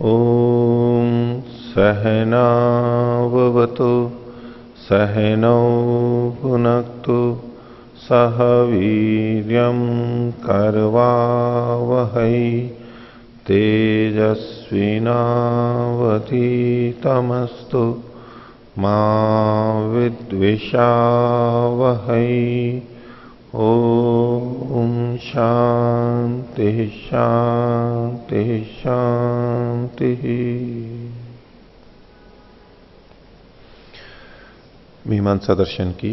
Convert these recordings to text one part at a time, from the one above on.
ॐ सहनाववतु सहनौ भुनक्तु सह वीर्यं करवावहै तेजस्विनावधीतमस्तु मा विद्विषावहै। ओम शांति शांति शांति। मीमांसा दर्शन की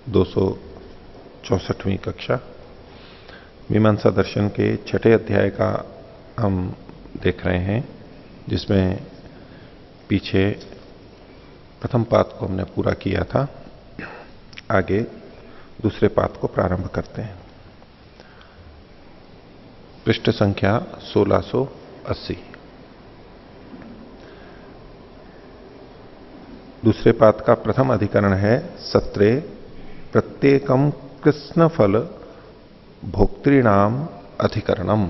264वीं कक्षा। मीमांसा दर्शन के छठे अध्याय का हम देख रहे हैं, जिसमें पीछे प्रथम पाद को हमने पूरा किया था। आगे दूसरे पाद को प्रारंभ करते हैं। पृष्ठ संख्या 1680। दूसरे पाद का प्रथम अधिकरण है सत्रे प्रत्येकम कृष्ण फल भोक्तृणाम अधिकरणम।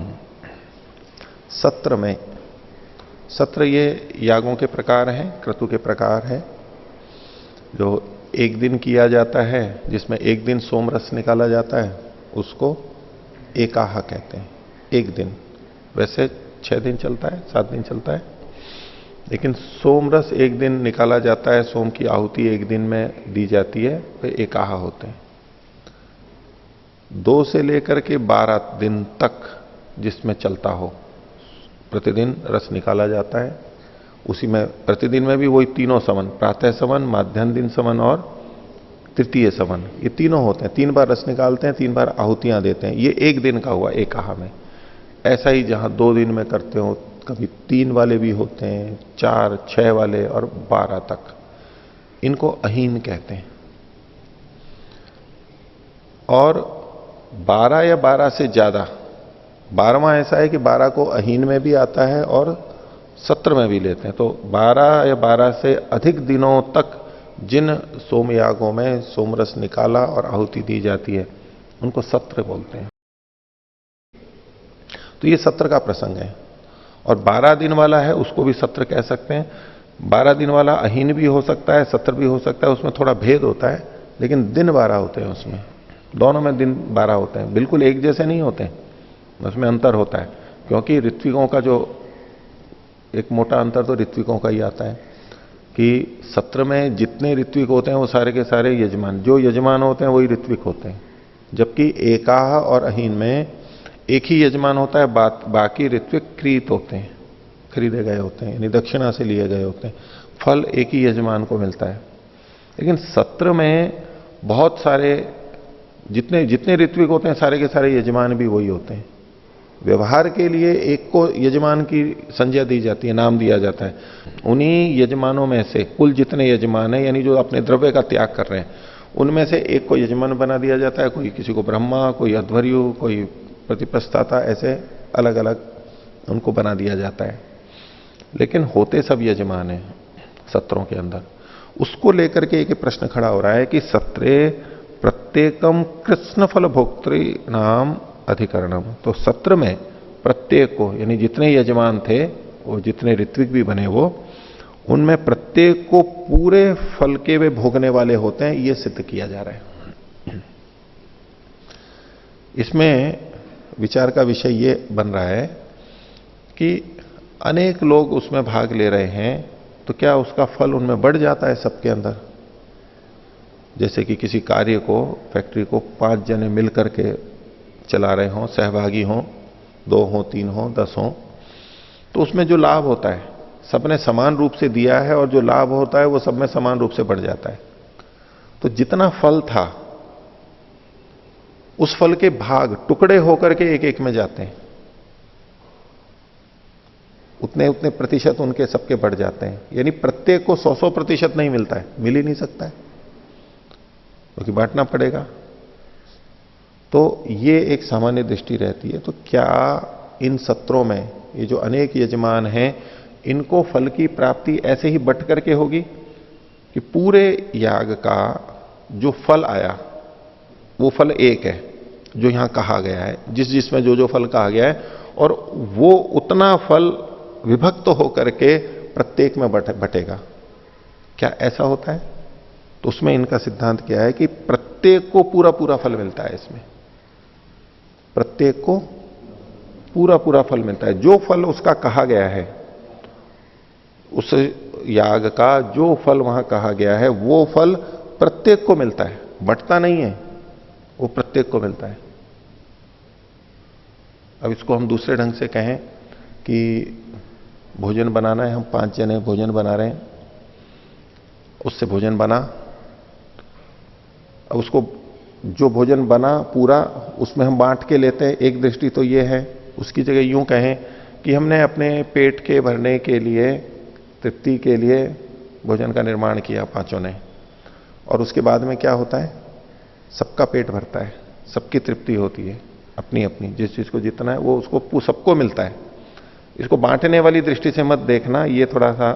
सत्र में, सत्र ये यागों के प्रकार हैं, क्रतु के प्रकार है, जो एक दिन किया जाता है, जिसमें एक दिन सोम रस निकाला जाता है, उसको एकाह कहते हैं। एक दिन, वैसे 6 दिन चलता है, 7 दिन चलता है, लेकिन सोम रस एक दिन निकाला जाता है, सोम की आहुति एक दिन में दी जाती है, वे एकाह होते हैं। 2 से लेकर के 12 दिन तक जिसमें चलता हो, प्रतिदिन रस निकाला जाता है। उसी में प्रतिदिन में भी वही तीनों समन, प्रातः समन, माध्याह्न दिन समन और तृतीय समन, ये तीनों होते हैं। 3 बार रस निकालते हैं, 3 बार आहुतियां देते हैं। ये एक दिन का हुआ एकाह में। ऐसा ही जहां 2 दिन में करते हो, कभी 3 वाले भी होते हैं, 4, 6 वाले और 12 तक, इनको अहीन कहते हैं। और 12 या 12 से ज्यादा, 12वां ऐसा है कि 12 को अहीन में भी आता है और सत्र में भी लेते हैं। तो 12 या 12 से अधिक दिनों तक जिन सोमयागों में सोमरस निकाला और आहुति दी जाती है, उनको सत्र बोलते हैं। तो ये सत्र का प्रसंग है। और 12 दिन वाला है, उसको भी सत्र कह सकते हैं। 12 दिन वाला अहीन भी हो सकता है, सत्र भी हो सकता है, उसमें थोड़ा भेद होता है, लेकिन दिन 12 होते हैं उसमें। दोनों में दिन 12 होते हैं, बिल्कुल एक जैसे नहीं होते, उसमें अंतर होता है। क्योंकि ऋत्विकों का जो एक मोटा अंतर तो ऋत्विकों का ही आता है कि सत्र में जितने ऋत्विक होते हैं वो सारे के सारे यजमान, जो यजमान होते हैं वही ऋत्विक होते हैं। जबकि एकाह और अहीन में एक ही यजमान होता है, बाकी ऋत्विक क्रीत होते हैं, खरीदे गए होते हैं, यानी दक्षिणा से लिए गए होते हैं। फल एक ही यजमान को मिलता है। लेकिन सत्र में बहुत सारे, जितने जितने ऋत्विक होते हैं, सारे के सारे यजमान भी वही होते हैं। व्यवहार के लिए एक को यजमान की संज्ञा दी जाती है, नाम दिया जाता है। उन्हीं यजमानों में से कुल जितने यजमान हैं, यानी जो अपने द्रव्य का त्याग कर रहे हैं, उनमें से एक को यजमान बना दिया जाता है। कोई किसी को ब्रह्मा, कोई अध्वर्यु, कोई प्रतिप्रस्थाता, ऐसे अलग अलग उनको बना दिया जाता है। लेकिन होते सब यजमान हैं सत्रों के अंदर। उसको लेकर के एक प्रश्न खड़ा हो रहा है कि सत्रे प्रत्येकम कृष्ण फल भोक्तृ नाम अधिकरणम। तो सत्र में प्रत्येक को, यानी जितने यजमान थे, वो जितने ऋत्विक भी बने, वो उनमें प्रत्येक को पूरे फल के वे भोगने वाले होते हैं, ये सिद्ध किया जा रहा है। इसमें विचार का विषय ये बन रहा है कि अनेक लोग उसमें भाग ले रहे हैं, तो क्या उसका फल उनमें बढ़ जाता है सबके अंदर? जैसे कि किसी कार्य को, फैक्ट्री को 5 जने मिल करके चला रहे हों, सहभागी हों, 2 हों, 3 हों, 10 हों, तो उसमें जो लाभ होता है सबने समान रूप से दिया है, और जो लाभ होता है वो सब में समान रूप से बढ़ जाता है। तो जितना फल था, उस फल के भाग टुकड़े होकर के एक एक में जाते हैं, उतने उतने प्रतिशत उनके सबके बढ़ जाते हैं। यानी प्रत्येक को 100% नहीं मिलता है, मिल ही नहीं सकता है, क्योंकि बांटना पड़ेगा। तो ये एक सामान्य दृष्टि रहती है। तो क्या इन सत्रों में ये जो अनेक यजमान हैं, इनको फल की प्राप्ति ऐसे ही बट करके होगी कि पूरे याग का जो फल आया वो फल एक है, जो यहां कहा गया है, जिसमें जो जो फल कहा गया है, और वो उतना फल विभक्त होकर के प्रत्येक में बटेगा। क्या ऐसा होता है? तो उसमें इनका सिद्धांत क्या है कि प्रत्येक को पूरा पूरा फल मिलता है। इसमें प्रत्येक को पूरा पूरा फल मिलता है। जो फल उसका कहा गया है, उस याग का जो फल वहां कहा गया है, वो फल प्रत्येक को मिलता है, बंटता नहीं है, वो प्रत्येक को मिलता है। अब इसको हम दूसरे ढंग से कहें कि भोजन बनाना है, हम 5 जने भोजन बना रहे हैं, उससे भोजन बना, अब उसको जो भोजन बना पूरा उसमें हम बांट के लेते हैं। एक दृष्टि तो ये है। उसकी जगह यूं कहें कि हमने अपने पेट के भरने के लिए, तृप्ति के लिए भोजन का निर्माण किया 5 ने, और उसके बाद में क्या होता है? सबका पेट भरता है, सबकी तृप्ति होती है, अपनी अपनी जिस चीज को जितना है वो उसको सबको मिलता है। इसको बांटने वाली दृष्टि से मत देखना, ये थोड़ा सा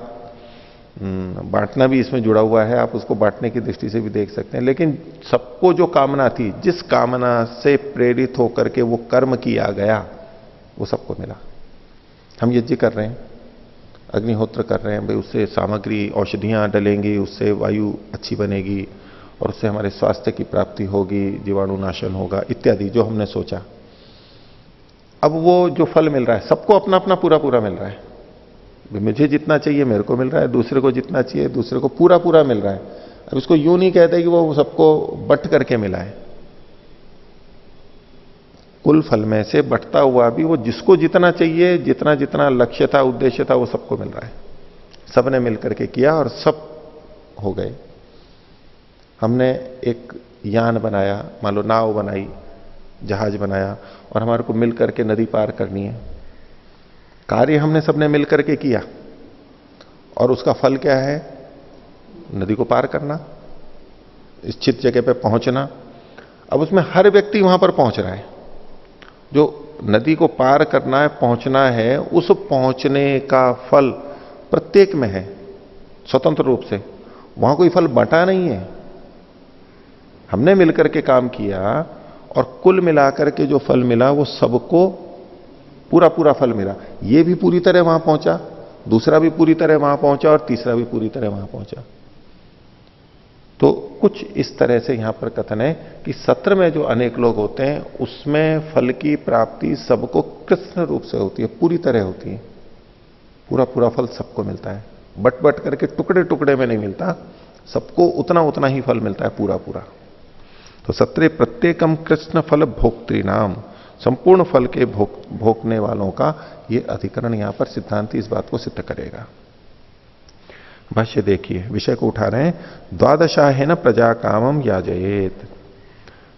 बांटना भी इसमें जुड़ा हुआ है, आप उसको बांटने की दृष्टि से भी देख सकते हैं। लेकिन सबको जो कामना थी, जिस कामना से प्रेरित होकर के वो कर्म किया गया, वो सबको मिला। हम यज्ञ कर रहे हैं, अग्निहोत्र कर रहे हैं, भाई उससे सामग्री, औषधियां डलेंगी, उससे वायु अच्छी बनेगी और उससे हमारे स्वास्थ्य की प्राप्ति होगी, जीवाणु नाशन होगा इत्यादि जो हमने सोचा। अब वो जो फल मिल रहा है, सबको अपना अपना पूरा पूरा मिल रहा है। मुझे जितना चाहिए मेरे को मिल रहा है, दूसरे को जितना चाहिए दूसरे को पूरा पूरा मिल रहा है। अब इसको यूं नहीं कहते कि वो सबको बट करके मिला है। कुल फल में से बटता हुआ भी वो जिसको जितना चाहिए, जितना जितना लक्ष्य था, उद्देश्य था, वो सबको मिल रहा है। सबने मिलकर के किया और सब हो गए। हमने एक यान बनाया, मान लो नाव बनाई, जहाज बनाया, और हमारे को मिल करके नदी पार करनी है। कार्य हमने सबने मिल करके किया और उसका फल क्या है? नदी को पार करना, इच्छित जगह पे पहुंचना। अब उसमें हर व्यक्ति वहां पर पहुंच रहा है। जो नदी को पार करना है, पहुंचना है, उस पहुंचने का फल प्रत्येक में है स्वतंत्र रूप से। वहां कोई फल बंटा नहीं है। हमने मिलकर के काम किया और कुल मिलाकर के जो फल मिला वो सबको पूरा पूरा फल मिला। ये भी पूरी तरह वहां पहुंचा, दूसरा भी पूरी तरह वहां पहुंचा और तीसरा भी पूरी तरह वहां पहुंचा। तो कुछ इस तरह से यहां पर कथन है कि सत्र में जो अनेक लोग होते हैं उसमें फल की प्राप्ति सबको कृष्ण रूप से होती है, पूरी तरह होती है। पूरा पूरा फल सबको मिलता है, बट बट करके टुकड़े टुकड़े में नहीं मिलता, सबको उतना उतना ही फल मिलता है, पूरा पूरा। तो सत्रे प्रत्येकम कृष्ण फल भोक्तृनाम, संपूर्ण फल के भोगने वालों का ये अधिकरण यहां पर सिद्धांति इस बात को सिद्ध करेगा। भाष्य देखिए, विषय को उठा रहे हैं। द्वादशाह है न प्रजा कामम याजयेत।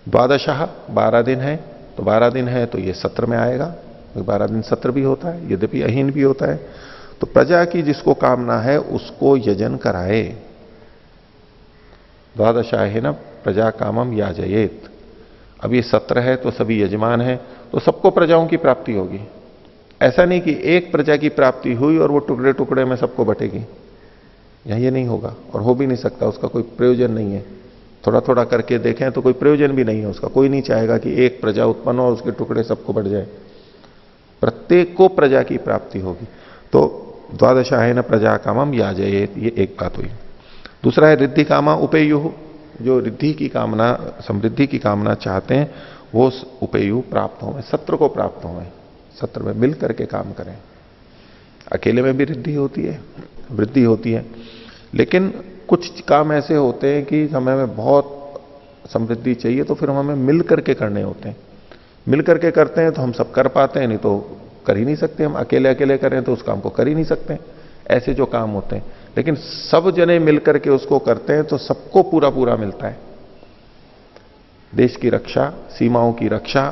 द्वादशाह 12 दिन है, तो 12 दिन है तो ये सत्र में आएगा। 12 दिन सत्र भी होता है, यद्यपि अहीन भी होता है। तो प्रजा की जिसको कामना है उसको यजन कराए। द्वादशाह है न प्रजा कामम याजयेत। अब ये सत्र है तो सभी यजमान है, तो सबको प्रजाओं की प्राप्ति होगी। ऐसा नहीं कि एक प्रजा की प्राप्ति हुई और वो टुकड़े टुकड़े में सबको बटेगी, यहां ये नहीं होगा और हो भी नहीं सकता, उसका कोई प्रयोजन नहीं है। थोड़ा थोड़ा करके देखें तो कोई प्रयोजन भी नहीं है उसका। कोई नहीं चाहेगा कि एक प्रजा उत्पन्न हो और उसके टुकड़े सबको बढ़ जाए। प्रत्येक को प्रजा की प्राप्ति होगी। तो द्वादशाहेन प्रजा कामम याजयेत, ये एक बात हुई। दूसरा है रिद्धि कामा उपेयु। जो रिद्धि की कामना, समृद्धि की कामना चाहते हैं वो उपेयु प्राप्त हो, सत्र को प्राप्त हो, सत्र में मिल करके काम करें। अकेले में भी रिद्धि होती है, वृद्धि होती है, लेकिन कुछ काम ऐसे होते हैं कि हमें बहुत समृद्धि चाहिए तो फिर हमें मिल करके करने होते हैं। मिल करके करते हैं तो हम सब कर पाते हैं, नहीं तो कर ही नहीं सकते। हम अकेले अकेले करें तो उस काम को कर ही नहीं सकते। ऐसे जो काम होते हैं, लेकिन सब जने मिलकर के उसको करते हैं तो सबको पूरा पूरा मिलता है। देश की रक्षा, सीमाओं की रक्षा,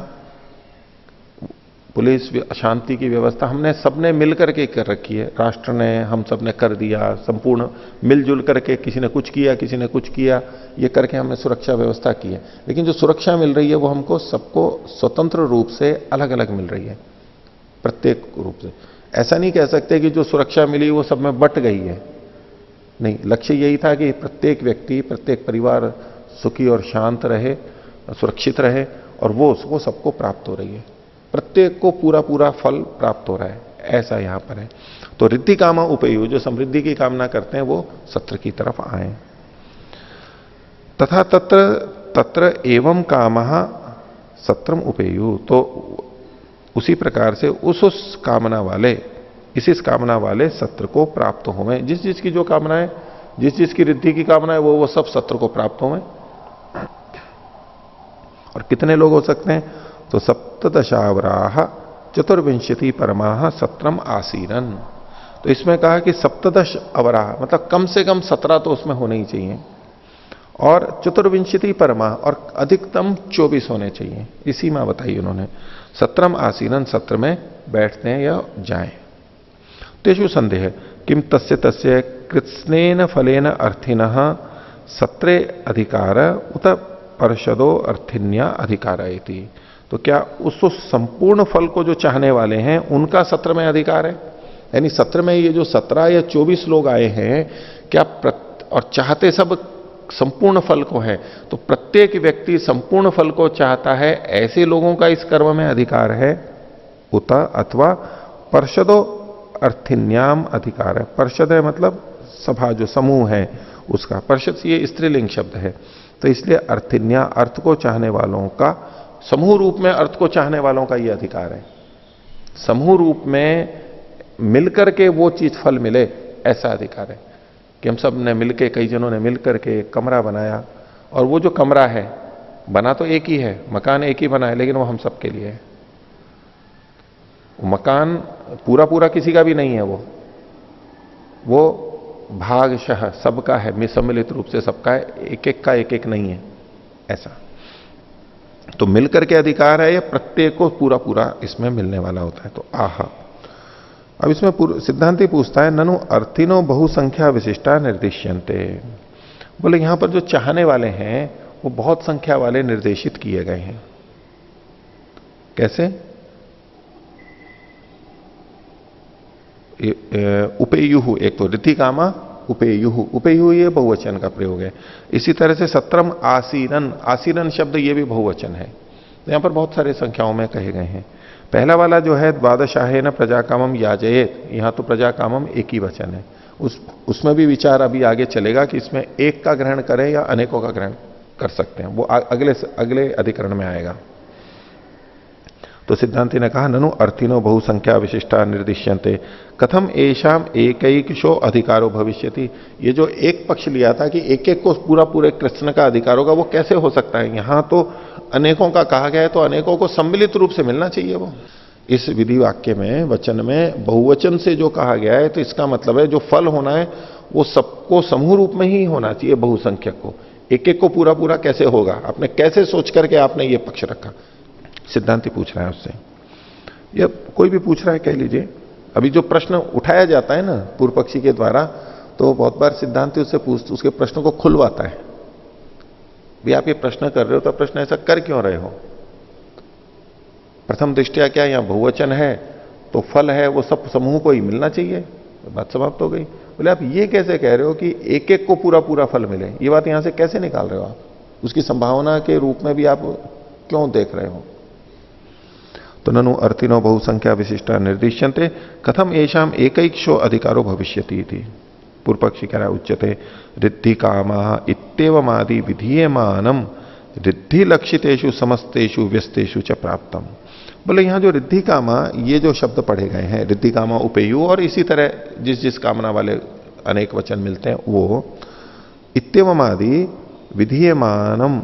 पुलिस, शांति की व्यवस्था हमने सबने मिलकर के कर रखी है। राष्ट्र ने, हम सबने कर दिया, संपूर्ण मिलजुल करके, किसी ने कुछ किया, किसी ने कुछ किया, ये करके हमने सुरक्षा व्यवस्था की है। लेकिन जो सुरक्षा मिल रही है वो हमको सबको स्वतंत्र रूप से अलग अलग मिल रही है, प्रत्येक रूप से। ऐसा नहीं कह सकते कि जो सुरक्षा मिली वो सब में बट गई है, नहीं। लक्ष्य यही था कि प्रत्येक व्यक्ति, प्रत्येक परिवार सुखी और शांत रहे, सुरक्षित रहे, और वो सबको प्राप्त हो रही है। प्रत्येक को पूरा पूरा फल प्राप्त हो रहा है। ऐसा यहां पर है। तो रिद्धि कामा उपेयु, जो समृद्धि की कामना करते हैं वो सत्र की तरफ आए। तथा तत्र तत्र एवं कामः सत्रम उपेयु, तो उसी प्रकार से उस कामना वाले, इस कामना वाले सत्र को प्राप्त होवे। जिस जिस की जो कामना है, जिस जिस की रिद्धि की कामना है, वो सब सत्र को प्राप्त होवे। और कितने लोग हो सकते हैं? तो सप्तदशावराह चतुर्विंशति परमाह सत्रम आसीरन। तो इसमें कहा कि सप्तदश अवराह मतलब कम से कम 17 तो उसमें होने ही चाहिए, और चतुर्विंशति परमा और अधिकतम 24 होने चाहिए। ये सीमा बताई उन्होंने। सत्रम आसीनन, सत्र में बैठते हैं या जाएं। तेषु संदेह किम तस्य तस्य कृत्स्नेन फलेन अर्थिनः सत्रे अधिकार उत परषदो अर्थिन्या अधिकार इति। तो क्या उस संपूर्ण फल को जो चाहने वाले हैं उनका सत्र में अधिकार है? यानी सत्र में ये जो 17 या 24 लोग आए हैं, क्या और चाहते सब संपूर्ण फल को है, तो प्रत्येक व्यक्ति संपूर्ण फल को चाहता है, ऐसे लोगों का इस कर्म में अधिकार है? उत अथवा पर्षदो अर्थिन्याम अधिकार है। पर्षद है मतलब सभा, जो समूह है उसका। पर्षद ये स्त्रीलिंग शब्द है, तो इसलिए अर्थिन्या अर्थ को चाहने वालों का, समूह रूप में अर्थ को चाहने वालों का यह अधिकार है। समूह रूप में मिलकर के वो चीज फल मिले, ऐसा अधिकार है कि हम सब ने मिलके, कई जनों ने मिलकर के एक कमरा बनाया, और वो जो कमरा है बना तो एक ही है, मकान एक ही बना है, लेकिन वो हम सबके लिए है। मकान पूरा पूरा किसी का भी नहीं है, वो भागशः सबका है, सम्मिलित रूप से सबका है, एक एक का एक एक नहीं है ऐसा। तो मिलकर के अधिकार है, या प्रत्येक को पूरा पूरा इसमें मिलने वाला होता है। तो आह, अब इसमें सिद्धांति पूछता है, ननु अर्थिनो बहुसंख्या विशिष्टा निर्दिश्यन्ते। बोले यहां पर जो चाहने वाले हैं वो बहुत संख्या वाले निर्देशित किए गए हैं। कैसे? उपेयुहु, एक तो रिद्धि कामा उपेयुहु, उपेयु ये बहुवचन का प्रयोग है। इसी तरह से सत्रम आसीरन, आसीरन शब्द ये भी बहुवचन है। तो यहां पर बहुत सारे संख्याओं में कहे गए हैं। पहला वाला जो है द्वादशाहेन प्रजाकामम याजयेत, यहां तो प्रजाकामम एक ही वचन है। उसमें भी विचार अभी आगे चलेगा कि इसमें एक का ग्रहण करें या अनेकों का ग्रहण कर सकते हैं, वो अगले अधिकरण में आएगा। तो सिद्धांति ने कहा, ननु अर्थिनो बहुसंख्या विशिष्टा निर्दिश्यन्ते कथम एषाम एकैकशो अधिकारो भविष्यति। ये जो एक पक्ष लिया था कि एक एक को पूरा पूरे कृष्ण का अधिकार होगा, वो कैसे हो सकता है? यहां तो अनेकों का कहा गया है, तो अनेकों को सम्मिलित रूप से मिलना चाहिए। वो इस विधि वाक्य में, वचन में बहुवचन से जो कहा गया है, तो इसका मतलब है जो फल होना है वो सबको समूह रूप में ही होना चाहिए, बहुसंख्यक को। एक एक को पूरा पूरा कैसे होगा? आपने कैसे सोच करके आपने ये पक्ष रखा? सिद्धांति पूछ रहा है उससे, या कोई भी पूछ रहा है, कह लीजिए। अभी जो प्रश्न उठाया जाता है ना पूर्व पक्षी के द्वारा, तो बहुत बार सिद्धांति उससे उसके प्रश्न को खुलवाता है। भी आप ये प्रश्न कर रहे हो, तो प्रश्न ऐसा कर क्यों रहे हो? प्रथम दृष्टया क्या यहां बहुवचन है, तो फल है वो सब समूह को ही मिलना चाहिए, तो बात समाप्त हो गई। बोले आप ये कैसे कह रहे हो कि एक एक को पूरा पूरा फल मिले? ये बात यहां से कैसे निकाल रहे हो आप? उसकी संभावना के रूप में भी आप क्यों देख रहे हो? तो ननु अर्थिनो बहुसंख्या विशिष्टा निर्दिश्यन्ते कथम एषाम एकैकशो अधिकारो भविष्यति इति। पूर्व पक्षी कह रहा उच्यते रिद्धि कामा इत्येवमादि विधीयमानम रिद्धि लक्षितेषु समस्तेषु व्यस्तेषु च प्राप्तम। बोले यहां जो रिद्धि कामा, ये जो शब्द पढ़े गए हैं, रिद्धि कामा उपेयु, और इसी तरह जिस जिस कामना वाले अनेक वचन मिलते हैं, वो इत्येवमादि विधीयमानम,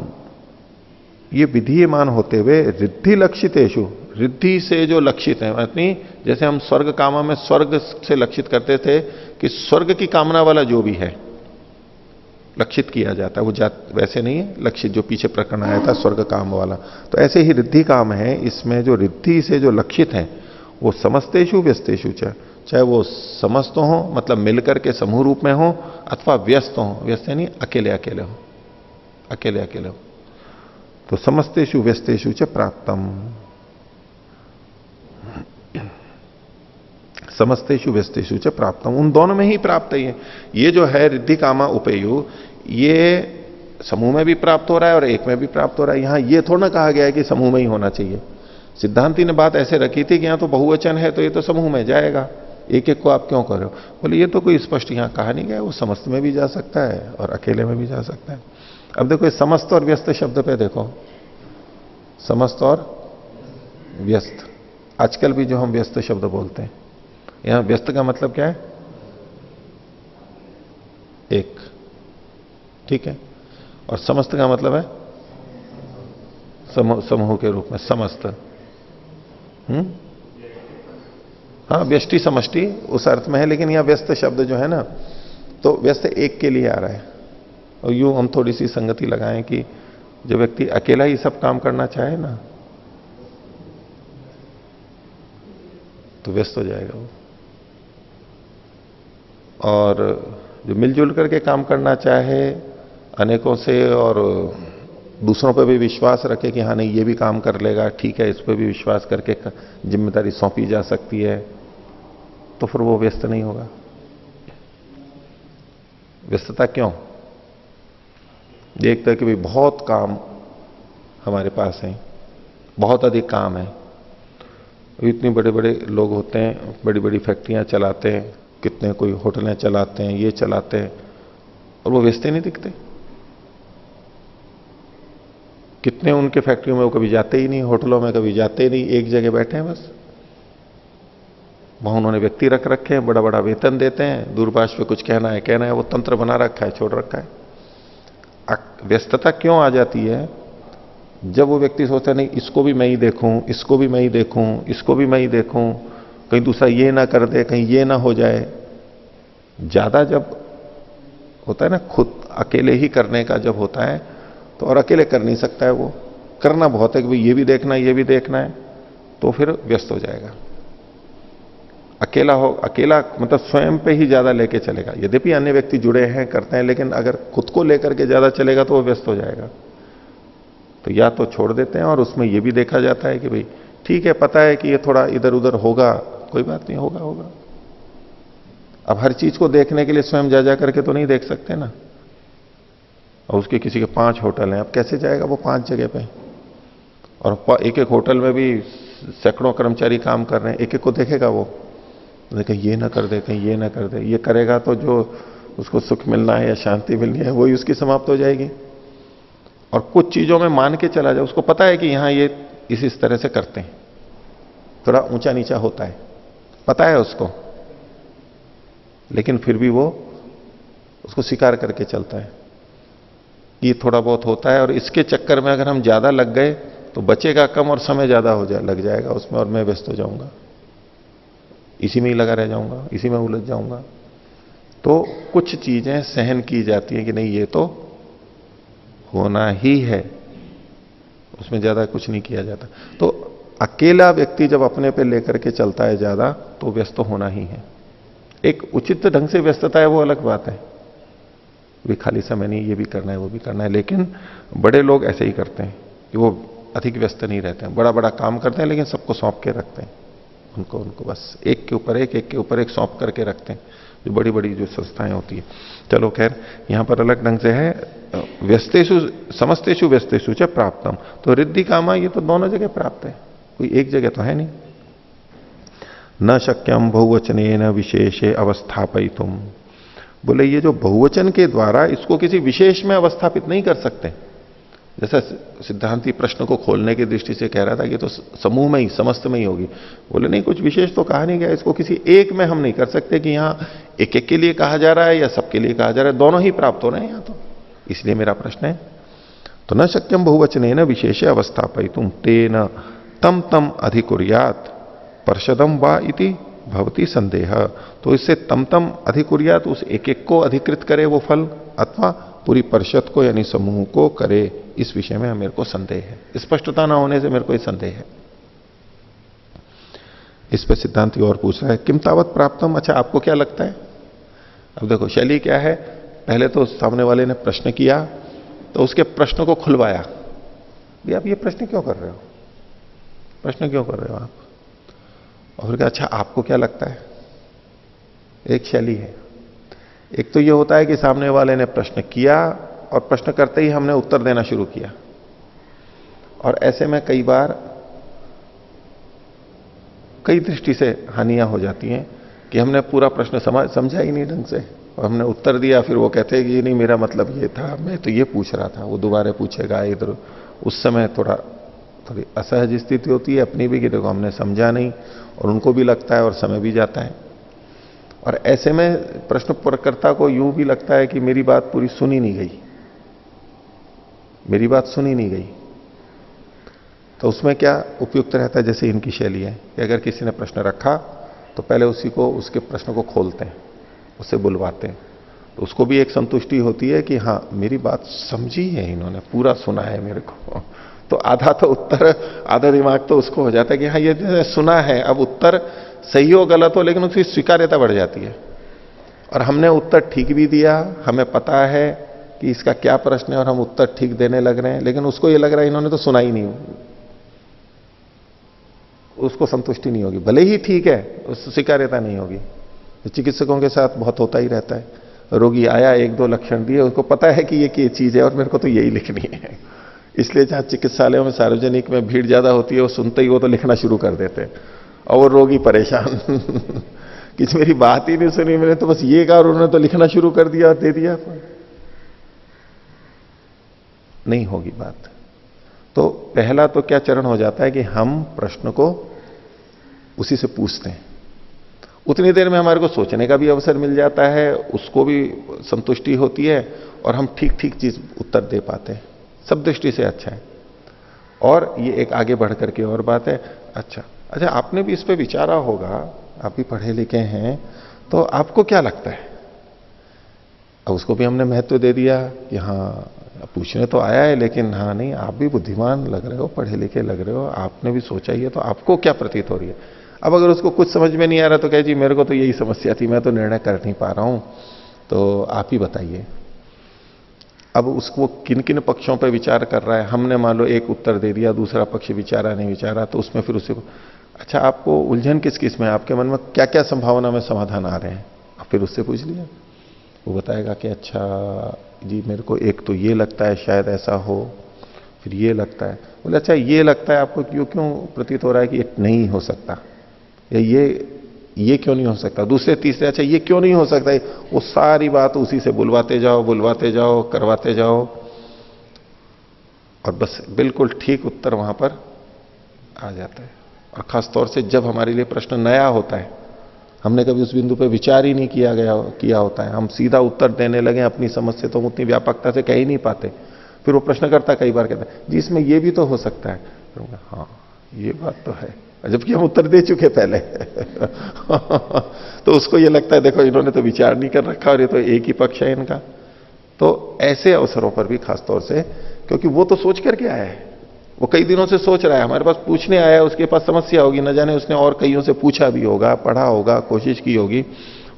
ये विधीयमान होते हुए रिद्धि लक्षितेषु, रिद्धि से जो लक्षित है, यानी जैसे हम स्वर्ग कामा में स्वर्ग से लक्षित करते थे कि स्वर्ग की कामना वाला जो भी है लक्षित किया जाता है, वो वैसे नहीं है लक्षित, जो पीछे प्रकरण आया था स्वर्ग काम वाला। तो ऐसे ही रिद्धि काम है, इसमें जो रिद्धि से जो लक्षित है वो समस्तेषु व्यस्तेषु, चाहे वो समस्त हो मतलब मिलकर के समूह रूप में हो, अथवा व्यस्त हो, व्यस्त यानी अकेले अकेले हो, अकेले अकेले हो। तो समस्तेषु व्यस्तेषु च प्राप्तम, समस्तेषु व्यस्तेषु च प्राप्तम, उन दोनों में ही प्राप्त है। ये जो है रिद्धि कामा उपेयु, ये समूह में भी प्राप्त हो रहा है और एक में भी प्राप्त हो रहा है। यहां ये थोड़ा ना कहा गया है कि समूह में ही होना चाहिए। सिद्धांति ने बात ऐसे रखी थी कि यहां तो बहुवचन है तो ये तो समूह में जाएगा, एक एक को आप क्यों कर रहे हो? बोले ये तो कोई स्पष्ट यहां कहा नहीं गया, वो समस्त में भी जा सकता है और अकेले में भी जा सकता है। अब देखो, ये समस्त और व्यस्त शब्द पे देखो, समस्त और व्यस्त। आजकल भी जो हम व्यस्त शब्द बोलते हैं, यहां व्यस्त का मतलब क्या है? एक, ठीक है। और समस्त का मतलब है समूह के रूप में समस्त। हाँ, व्यष्टि समष्टि उस अर्थ में है, लेकिन यहां व्यस्त शब्द जो है ना, तो व्यस्त एक के लिए आ रहा है। और यूं हम थोड़ी सी संगति लगाएं कि जो व्यक्ति अकेला ही सब काम करना चाहे ना, तो व्यस्त हो जाएगा वो। और जो मिलजुल करके काम करना चाहे अनेकों से, और दूसरों पर भी विश्वास रखे कि हाँ नहीं ये भी काम कर लेगा, ठीक है, इस पर भी विश्वास करके जिम्मेदारी सौंपी जा सकती है, तो फिर वो व्यस्त नहीं होगा। व्यस्तता क्यों? देखते हैं कि भाई बहुत काम हमारे पास है, बहुत अधिक काम है, इतने बड़े बड़े लोग होते हैं, बड़ी बड़ी फैक्ट्रियां चलाते हैं, कितने कोई होटलें चलाते हैं, ये चलाते हैं, और वो व्यस्त नहीं दिखते। कितने उनके फैक्ट्रियों में वो कभी जाते ही नहीं, होटलों में कभी जाते ही नहीं, एक जगह बैठे हैं बस। वहां उन्होंने व्यक्ति रख रखे हैं, बड़ा बड़ा वेतन देते हैं, दूरभाष पे कुछ कहना है, वो तंत्र बना रखा है, छोड़ रखा है। व्यस्तता क्यों आ जाती है? जब वो व्यक्ति सोचता है नहीं इसको भी मैं ही देखूं, इसको भी मैं ही देखूं, इसको भी मैं ही देखूं, कहीं दूसरा ये ना कर दे, कहीं ये ना हो जाए। ज्यादा जब होता है ना, खुद अकेले ही करने का जब होता है, तो और अकेले कर नहीं सकता है, वो करना बहुत है कि भाई ये भी देखना है, ये भी देखना है, तो फिर व्यस्त हो जाएगा। अकेला मतलब स्वयं पे ही ज्यादा लेके चलेगा। यद्यपि अन्य व्यक्ति जुड़े हैं, करते हैं, लेकिन अगर खुद को लेकर के ज्यादा चलेगा तो वो व्यस्त हो जाएगा। तो या तो छोड़ देते हैं, और उसमें ये भी देखा जाता है कि भाई ठीक है, पता है कि ये थोड़ा इधर उधर होगा, कोई बात नहीं, होगा। अब हर चीज को देखने के लिए स्वयं जा करके तो नहीं देख सकते ना। और उसके किसी के 5 होटल हैं, अब कैसे जाएगा वो 5 जगह पे? और एक एक होटल में भी सैकड़ों कर्मचारी काम कर रहे हैं, एक एक को देखेगा वो? कहीं ये ना कर दे, कहीं ये ना कर दे, ये करेगा तो जो उसको सुख मिलना है या शांति मिलनी है वही उसकी समाप्त हो जाएगी। और कुछ चीजों में मान के चला जाए, उसको पता है कि यहां ये इस तरह से करते हैं, थोड़ा ऊंचा नीचा होता है, पता है उसको, लेकिन फिर भी वो उसको स्वीकार करके चलता है। ये थोड़ा बहुत होता है, और इसके चक्कर में अगर हम ज्यादा लग गए तो बचेगा कम और समय ज्यादा लग जाएगा उसमें, और मैं व्यस्त हो जाऊंगा, इसी में ही लगा रह जाऊंगा, इसी में उलझ जाऊंगा। तो कुछ चीजें सहन की जाती हैं कि नहीं ये तो होना ही है, उसमें ज्यादा कुछ नहीं किया जाता। तो अकेला व्यक्ति जब अपने पे लेकर के चलता है ज्यादा, तो व्यस्त होना ही है। एक उचित ढंग से व्यस्तता है वो अलग बात है, भी खाली समय नहीं, ये भी करना है वो भी करना है, लेकिन बड़े लोग ऐसे ही करते हैं कि वो अधिक व्यस्त नहीं रहते हैं, बड़ा बड़ा काम करते हैं, लेकिन सबको सौंप के रखते हैं, उनको बस एक के ऊपर एक सौंप करके रखते हैं, जो बड़ी बड़ी जो संस्थाएं होती है। चलो खैर, यहां पर अलग ढंग से है, व्यस्तेषु समस्तेषु व्यस्तेषु च प्राप्तम। तो रिद्धि कामा ये तो दोनों जगह प्राप्त है, कोई एक जगह तो है नहीं। न शक्यम बहुवचनेन विशेषे अवस्थापयितुम। बोले ये जो बहुवचन के द्वारा इसको किसी विशेष में अवस्थापित नहीं कर सकते। जैसा सिद्धांती प्रश्न को खोलने की दृष्टि से कह रहा था कि तो समूह में ही, समस्त में ही होगी। बोले नहीं, कुछ विशेष तो कहा नहीं गया, इसको किसी एक में हम नहीं कर सकते कि यहां एक एक के लिए कहा जा रहा है या सबके लिए कहा जा रहा है, दोनों ही प्राप्त हो रहे हैं यहां तो। इसलिए मेरा प्रश्न है, तो न शक्यम बहुवचनेन विशेषे अवस्थापयितुम तेन तम तम अधिकुर्यात पर्षदम वा इति भवती संदेह। तो इससे तम तम अधिकुर्यात, उस एक एक को अधिकृत करे वो फल, अथवा पूरी परिषद को यानी समूह को करे, इस विषय में मेरे को संदेह है। स्पष्टता ना होने से मेरे को संदेह है। इस पर सिद्धांति और पूछ रहा है, किम तावत प्राप्तम। अच्छा, आपको क्या लगता है? अब देखो शैली क्या है, पहले तो सामने वाले ने प्रश्न किया, तो उसके प्रश्न को खुलवाया, भी आप ये प्रश्न क्यों कर रहे हो, प्रश्न क्यों कर रहे हो आप, और फिर क्या अच्छा आपको क्या लगता है। एक शैली है। एक तो ये होता है कि सामने वाले ने प्रश्न किया और प्रश्न करते ही हमने उत्तर देना शुरू किया, और ऐसे में कई बार कई दृष्टि से हानियां हो जाती हैं कि हमने पूरा प्रश्न समझा ही नहीं ढंग से और हमने उत्तर दिया, फिर वो कहते हैं कि नहीं मेरा मतलब ये था, मैं तो ये पूछ रहा था, वो दोबारा पूछेगा इधर। उस समय थोड़ी असहज स्थिति होती है अपनी भी कि देखो हमने समझा नहीं, और उनको भी लगता है और समय भी जाता है। और ऐसे में प्रश्नकर्ता को यूं भी लगता है कि मेरी बात पूरी सुनी नहीं गई, मेरी बात सुनी नहीं गई। तो उसमें क्या उपयुक्त रहता है, जैसे इनकी शैली है कि अगर किसी ने प्रश्न रखा तो पहले उसी को उसके प्रश्न को खोलते हैं, उससे बुलवाते हैं, तो उसको भी एक संतुष्टि होती है कि हाँ मेरी बात समझी है, इन्होंने पूरा सुना है मेरे को। तो आधा तो उत्तर, आधा दिमाग तो उसको हो जाता है कि हाँ ये सुना है, अब उत्तर सही हो गलत हो लेकिन उसकी स्वीकार्यता बढ़ जाती है। और हमने उत्तर ठीक भी दिया, हमें पता है कि इसका क्या प्रश्न है और हम उत्तर ठीक देने लग रहे हैं, लेकिन उसको ये लग रहा है इन्होंने तो सुना ही नहीं, उसको संतुष्टि नहीं होगी, भले ही ठीक है उसको स्वीकार्यता नहीं होगी। तो चिकित्सकों के साथ बहुत होता ही रहता है, रोगी आया एक दो लक्षण दिए, उसको पता है कि ये चीज है और मेरे को तो यही लिखनी है, इसलिए जहां चिकित्सालयों में सार्वजनिक में भीड़ ज्यादा होती है वो सुनते ही वो तो लिखना शुरू कर देते हैं और वो रोगी परेशान कि मेरी बात ही नहीं सुनी, मैंने तो बस ये कहा और उन्होंने तो लिखना शुरू कर दिया, दे दिया। नहीं होगी बात। तो पहला तो क्या चरण हो जाता है कि हम प्रश्न को उसी से पूछते हैं, उतनी देर में हमारे को सोचने का भी अवसर मिल जाता है, उसको भी संतुष्टि होती है और हम ठीक ठीक चीज उत्तर दे पाते हैं, सब दृष्टि से अच्छा है। और ये एक आगे बढ़ करके और बात है, अच्छा आपने भी इस पे विचारा होगा, आप भी पढ़े लिखे हैं, तो आपको क्या लगता है? अब उसको भी हमने महत्व दे दिया कि हाँ पूछने तो आया है, लेकिन हाँ नहीं आप भी बुद्धिमान लग रहे हो, पढ़े लिखे लग रहे हो, आपने भी सोचा ही है, तो आपको क्या प्रतीत हो रही है? अब अगर उसको कुछ समझ में नहीं आ रहा तो कहे जी मेरे को तो यही समस्या थी, मैं तो निर्णय कर नहीं पा रहा हूं, तो आप ही बताइए। अब उसको किन किन पक्षों पर विचार कर रहा है, हमने मान लो एक उत्तर दे दिया, दूसरा पक्ष विचारा नहीं विचारा, तो उसमें फिर उसे अच्छा आपको उलझन किस किस में, आपके मन में क्या क्या संभावना में समाधान आ रहे हैं, आप फिर उससे पूछ लिया, वो बताएगा कि अच्छा जी मेरे को एक तो ये लगता है शायद ऐसा हो, फिर ये लगता है, बोले अच्छा ये लगता है आपको क्यों क्यों प्रतीत हो रहा है कि ये नहीं हो सकता, या ये क्यों नहीं हो सकता, दूसरे तीसरे अच्छा ये क्यों नहीं हो सकता, वो सारी बात उसी से बुलवाते जाओ करवाते जाओ, और बस बिल्कुल ठीक उत्तर वहां पर आ जाता है। और खास तौर से जब हमारे लिए प्रश्न नया होता है, हमने कभी उस बिंदु पर विचार ही नहीं किया होता है, हम सीधा उत्तर देने लगे अपनी समझ से, तो हम उतनी व्यापकता से कह ही नहीं पाते। फिर वो प्रश्नकर्ता कई बार कहता है जी इसमें ये भी तो हो सकता है, हाँ ये बात तो है, जबकि हम उत्तर दे चुके पहले तो उसको ये लगता है देखो इन्होंने तो विचार नहीं कर रखा और ये तो एक ही पक्ष है इनका। तो ऐसे अवसरों पर भी खासतौर से, क्योंकि वो तो सोच करके आया है, वो कई दिनों से सोच रहा है, हमारे पास पूछने आया है, उसके पास समस्या होगी, न जाने उसने और कईयों से पूछा भी होगा, पढ़ा होगा, कोशिश की होगी,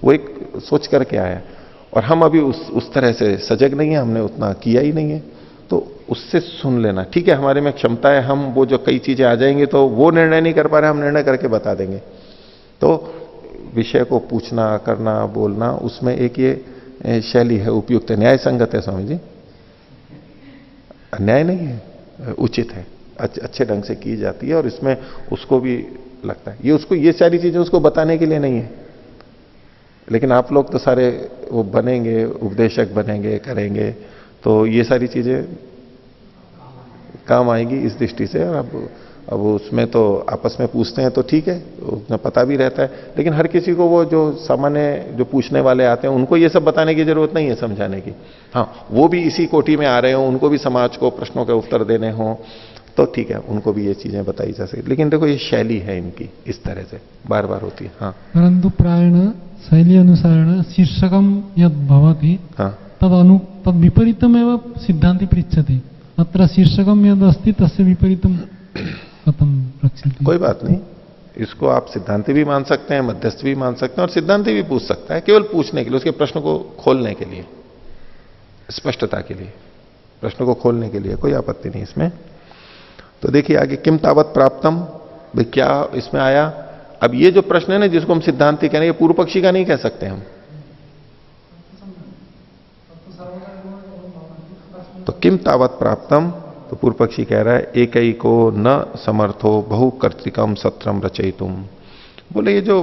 वो एक सोच करके आया है। और हम अभी उस तरह से सजग नहीं है, हमने उतना किया ही नहीं है, तो उससे सुन लेना ठीक है, हमारे में क्षमता है, हम वो जो कई चीजें आ जाएंगी तो वो निर्णय नहीं कर पा रहे, हम निर्णय करके बता देंगे। तो विषय को पूछना करना बोलना, उसमें एक ये शैली है, उपयुक्त है, न्याय संगत है स्वामी जी, अन्याय नहीं है, उचित है, अच्छे ढंग से की जाती है। और इसमें उसको भी लगता है ये सारी चीजें उसको बताने के लिए नहीं है, लेकिन आप लोग तो सारे वो बनेंगे, उपदेशक बनेंगे, करेंगे, तो ये सारी चीजें काम आएगी इस दृष्टि से। और अब उसमें तो आपस में पूछते हैं तो ठीक है, उतना पता भी रहता है, लेकिन हर किसी को वो जो सामान्य जो पूछने वाले आते हैं उनको ये सब बताने की जरूरत नहीं है, समझाने की। हाँ वो भी इसी कोटि में आ रहे हो, उनको भी समाज को प्रश्नों के उत्तर देने हो तो ठीक है, उनको भी ये चीजें बताई जा सकती, लेकिन देखो ये शैली है इनकी, इस तरह से बार बार होती है। हाँ परंतु प्रायण शैली अनुसारेण शीर्षकम यद भवति तद विपरीतमेव सिद्धांति पृच्छति, अत्र शीर्षकम यद अस्ति तस्य विपरीतम कथम रक्षति। कोई बात नहीं, इसको आप सिद्धांति भी मान सकते हैं, मध्यस्थ भी मान सकते हैं, और सिद्धांति भी पूछ सकता है, केवल पूछने के लिए, उसके प्रश्न को खोलने के लिए, स्पष्टता के लिए, प्रश्न को खोलने के लिए, कोई आपत्ति नहीं इसमें। तो देखिए आगे, किम तावत प्राप्तम, भाई क्या इसमें आया। अब ये जो प्रश्न है ना जिसको हम सिद्धांति कह रहे हैं, ये पूर्व पक्षी का नहीं कह सकते हम। तो किम तावत प्राप्तम, तो पूर्व पक्षी कह रहा है एक ही को न समर्थो बहु कर्तिकम सत्रम रचयितुम, बोले ये जो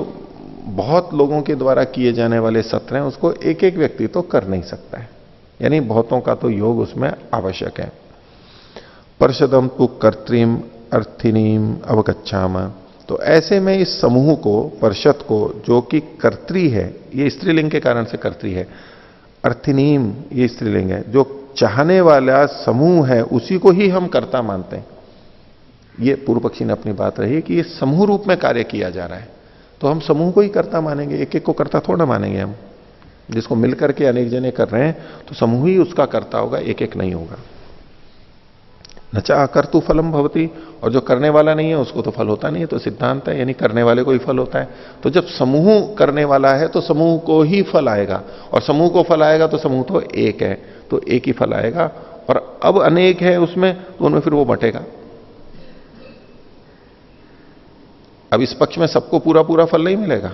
बहुत लोगों के द्वारा किए जाने वाले सत्र हैं उसको एक एक व्यक्ति तो कर नहीं सकता है, यानी बहुतों का तो योग उसमें आवश्यक है। परषदम तु कर्त्रीम अर्थिनीम अवगच्छाम, तो ऐसे में इस समूह को, परिषद को, जो कि कर्त्री है, ये स्त्रीलिंग के कारण से कर्त्री है, अर्थिनीम ये स्त्रीलिंग है, जो चाहने वाला समूह है उसी को ही हम कर्ता मानते हैं। ये पूर्व पक्षी ने अपनी बात रही कि ये समूह रूप में कार्य किया जा रहा है, तो हम समूह को ही कर्ता मानेंगे, एक एक को कर्ता थोड़ा मानेंगे हम। जिसको मिलकर के अनेक जने कर रहे हैं तो समूह ही उसका कर्ता होगा, एक एक नहीं होगा। नचा अकर्तु फलम भवती, और जो करने वाला नहीं है उसको तो फल होता नहीं है, तो सिद्धांत है, यानी करने वाले को ही फल होता है। तो जब समूह करने वाला है तो समूह को ही फल आएगा, और समूह को फल आएगा तो समूह तो एक है, तो एक ही फल आएगा। और अब अनेक है उसमें, तो उनमें फिर वो बटेगा। अब इस पक्ष में सबको पूरा पूरा फल नहीं मिलेगा,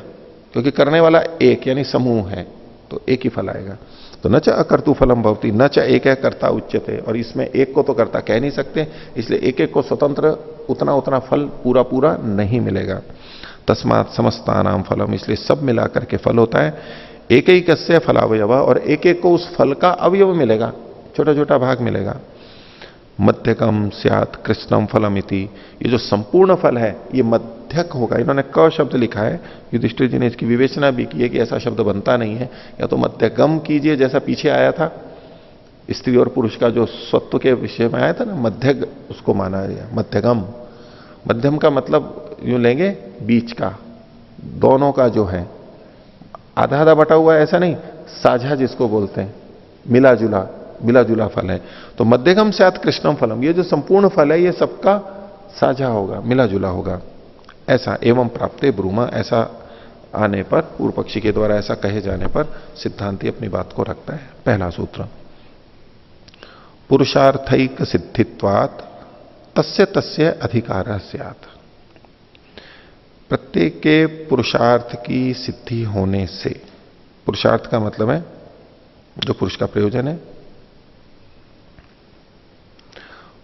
क्योंकि करने वाला एक यानी समूह है, तो एक ही फल आएगा। तो न च अकर्तु फलम भवती, न च एक है कर्ता उच्यते, और इसमें एक को तो कर्ता कह नहीं सकते, इसलिए एक एक को स्वतंत्र उतना उतना फल पूरा पूरा नहीं मिलेगा। तस्मात् समस्तानाम फलम, इसलिए सब मिलाकर के फल होता है। एक ही कस्य फलावयव, और एक एक को उस फल का अवयव मिलेगा, छोटा छोटा भाग मिलेगा। मध्यकम स्यात् कृष्णम फलमिति, ये जो संपूर्ण फल है ये मध्यक होगा। इन्होंने क शब्द लिखा है, युधिष्ठिर जी ने इसकी विवेचना भी की है कि ऐसा शब्द बनता नहीं है, या तो मध्यगम कीजिए, जैसा पीछे आया था स्त्री और पुरुष का जो स्वत्व के विषय में आया था ना, मध्यग उसको माना गया मध्यगम। मध्यम का मतलब यूं लेंगे बीच का, दोनों का जो है, आधा आधा बटा हुआ है ऐसा नहीं, साझा जिसको बोलते हैं, मिला जुला मिला जुला फल है। तो मध्यगम स्यात् कृष्णम फलम, ये जो संपूर्ण फल है ये सबका साझा होगा, मिला जुला होगा। ऐसा एवं प्राप्ते ब्रूमा, ऐसा आने पर, पूर्व पक्षी के द्वारा ऐसा कहे जाने पर सिद्धांति अपनी बात को रखता है। पहला सूत्र, पुरुषार्थैक सिद्धित्वात् तस्य तस्य अधिकार स्यात्, प्रत्येक के पुरुषार्थ की सिद्धि होने से, पुरुषार्थ का मतलब है जो पुरुष का प्रयोजन है,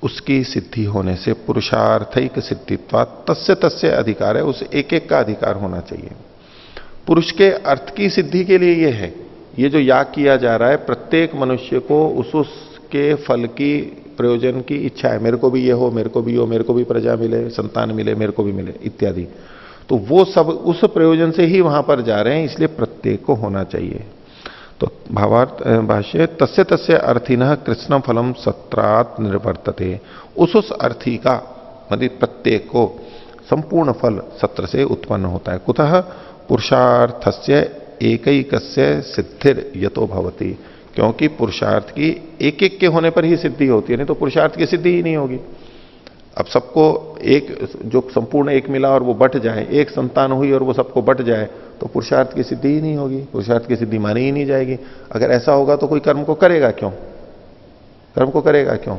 उसकी सिद्धि होने से, पुरुषार्थैक सिद्धित्वात् तस्य तस्य अधिकार है, उस एक एक का अधिकार होना चाहिए। पुरुष के अर्थ की सिद्धि के लिए ये है, ये जो याग किया जा रहा है, प्रत्येक मनुष्य को उसके फल की, प्रयोजन की इच्छा है, मेरे को भी ये हो, मेरे को भी हो, मेरे को भी प्रजा मिले, संतान मिले, मेरे को भी मिले इत्यादि, तो वो सब उस प्रयोजन से ही वहां पर जा रहे हैं, इसलिए प्रत्येक को होना चाहिए। तो भावार्थ भाष्य, तस्य तस्य अर्थिनः कृष्ण फलम सत्रात् निर्वर्तते, उस अर्थी का मतलब प्रत्येक को संपूर्ण फल सत्र से उत्पन्न होता है। कुतः पुरुषार्थस्य एकैकस्य सिद्धिर यतो भवति, क्योंकि पुरुषार्थ की एक एक के होने पर ही सिद्धि होती है, नहीं तो पुरुषार्थ की सिद्धि ही नहीं होगी। अब सबको एक, जो संपूर्ण एक मिला और वो बट जाए, एक संतान हुई और वो सबको बट जाए, तो पुरुषार्थ की सिद्धि ही नहीं होगी, पुरुषार्थ की सिद्धि मानी ही नहीं जाएगी। अगर ऐसा होगा तो कोई कर्म को करेगा क्यों, कर्म को करेगा क्यों?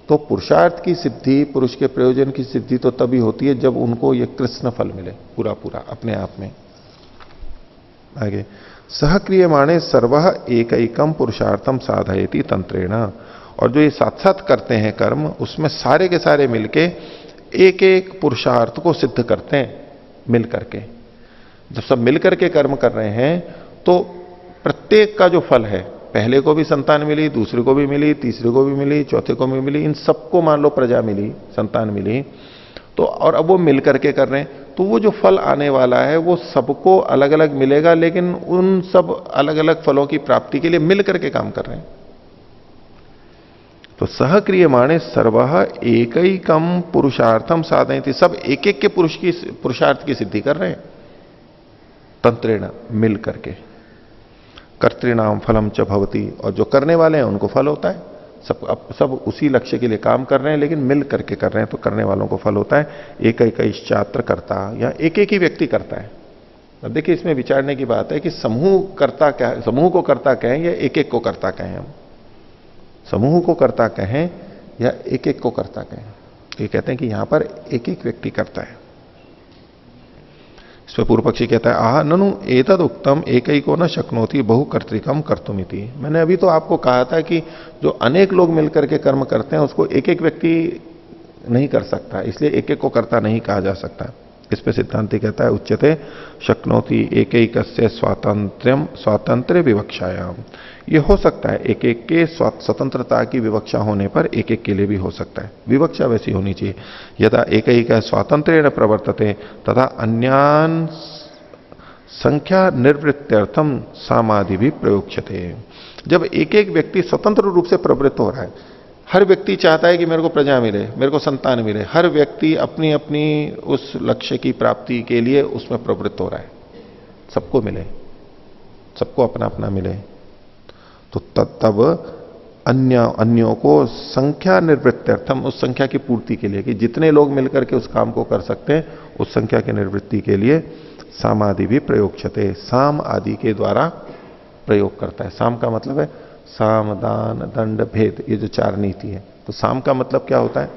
तो पुरुषार्थ की सिद्धि, पुरुष के प्रयोजन की सिद्धि तो तभी होती है जब उनको ये कृष्ण फल मिले पूरा पूरा अपने आप में। आगे, सहक्रियमाणे सर्वः एकैकम पुरुषार्थम साधयति तंत्रेण, और जो ये साथ साथ करते हैं कर्म, उसमें सारे के सारे मिलके एक एक पुरुषार्थ को सिद्ध करते हैं मिल करके। जब सब मिलकर के कर्म कर रहे हैं तो प्रत्येक का जो फल है, पहले को भी संतान मिली, दूसरे को भी मिली, तीसरे को भी मिली, चौथे को भी मिली, इन सबको मान लो प्रजा मिली, संतान मिली, तो और अब वो मिलकर के कर रहे हैं, तो वो जो फल आने वाला है वो सबको अलग अलग मिलेगा, लेकिन उन सब अलग अलग फलों की प्राप्ति के लिए मिलकर के काम कर रहे हैं। तो सहक्रियमाणे सर्वः एकैकम पुरुषार्थम साधयति, सब एक एक के पुरुषार्थ की सिद्धि कर रहे हैं तंत्रेण मिल करके। कर्तृणाम फलम च भवति, और जो करने वाले हैं उनको फल होता है। सब उसी लक्ष्य के लिए काम कर रहे हैं लेकिन मिल करके कर रहे हैं, तो करने वालों को फल होता है। एकैकैश्चात्र कर्ता, या एक एक ही व्यक्ति करता है। अब देखिए इसमें विचारने की बात है कि समूह करता क्या, समूह को करता कहें या एक एक को करता कहें, हम समूह को करता कहें या एक एक को करता कहें। ये कहते हैं कि यहां पर एक एक व्यक्ति करता है। इस पर पूर्व पक्षी कहता है, आह ननु एतद उक्तम एकैको न शक्नोति बहुकर्तृकम कर्तुमिति। मैंने अभी तो आपको कहा था कि जो अनेक लोग मिलकर के कर्म करते हैं उसको एक एक व्यक्ति नहीं कर सकता, इसलिए एक एक को करता नहीं कहा जा सकता। इसमें सिद्धांति कहता है उच्यते शक्नोति एकैकस्य स्वातंत्र्य विवक्षायाम। ये हो सकता है एक एक के स्वतंत्रता की विवक्षा होने पर एक एक के लिए भी हो सकता है। विवक्षा वैसी होनी चाहिए, यदा एकैक स्वातंत्र्येण प्रवर्तते तथा अन्यान संख्या निर्वृत्त्यर्थम सामादि भी प्रयोक्ष्यते। जब एक एक व्यक्ति स्वतंत्र रूप से प्रवृत्त हो रहा है, हर व्यक्ति चाहता है कि मेरे को प्रजा मिले, मेरे को संतान मिले, हर व्यक्ति अपनी अपनी उस लक्ष्य की प्राप्ति के लिए उसमें प्रवृत्त हो रहा है, सबको मिले, सबको अपना अपना मिले, तो तब अन्यों को संख्या निर्वृत्त्यर्थम, उस संख्या की पूर्ति के लिए कि जितने लोग मिलकर के उस काम को कर सकते हैं, उस संख्या की निर्वृत्ति के लिए सामादि भी प्रयोक्ष्यते, साम आदि के द्वारा प्रयोग करता है। साम का मतलब है साम, दान, दंड, भेद, ये जो 4 नीति है। तो साम का मतलब क्या होता है?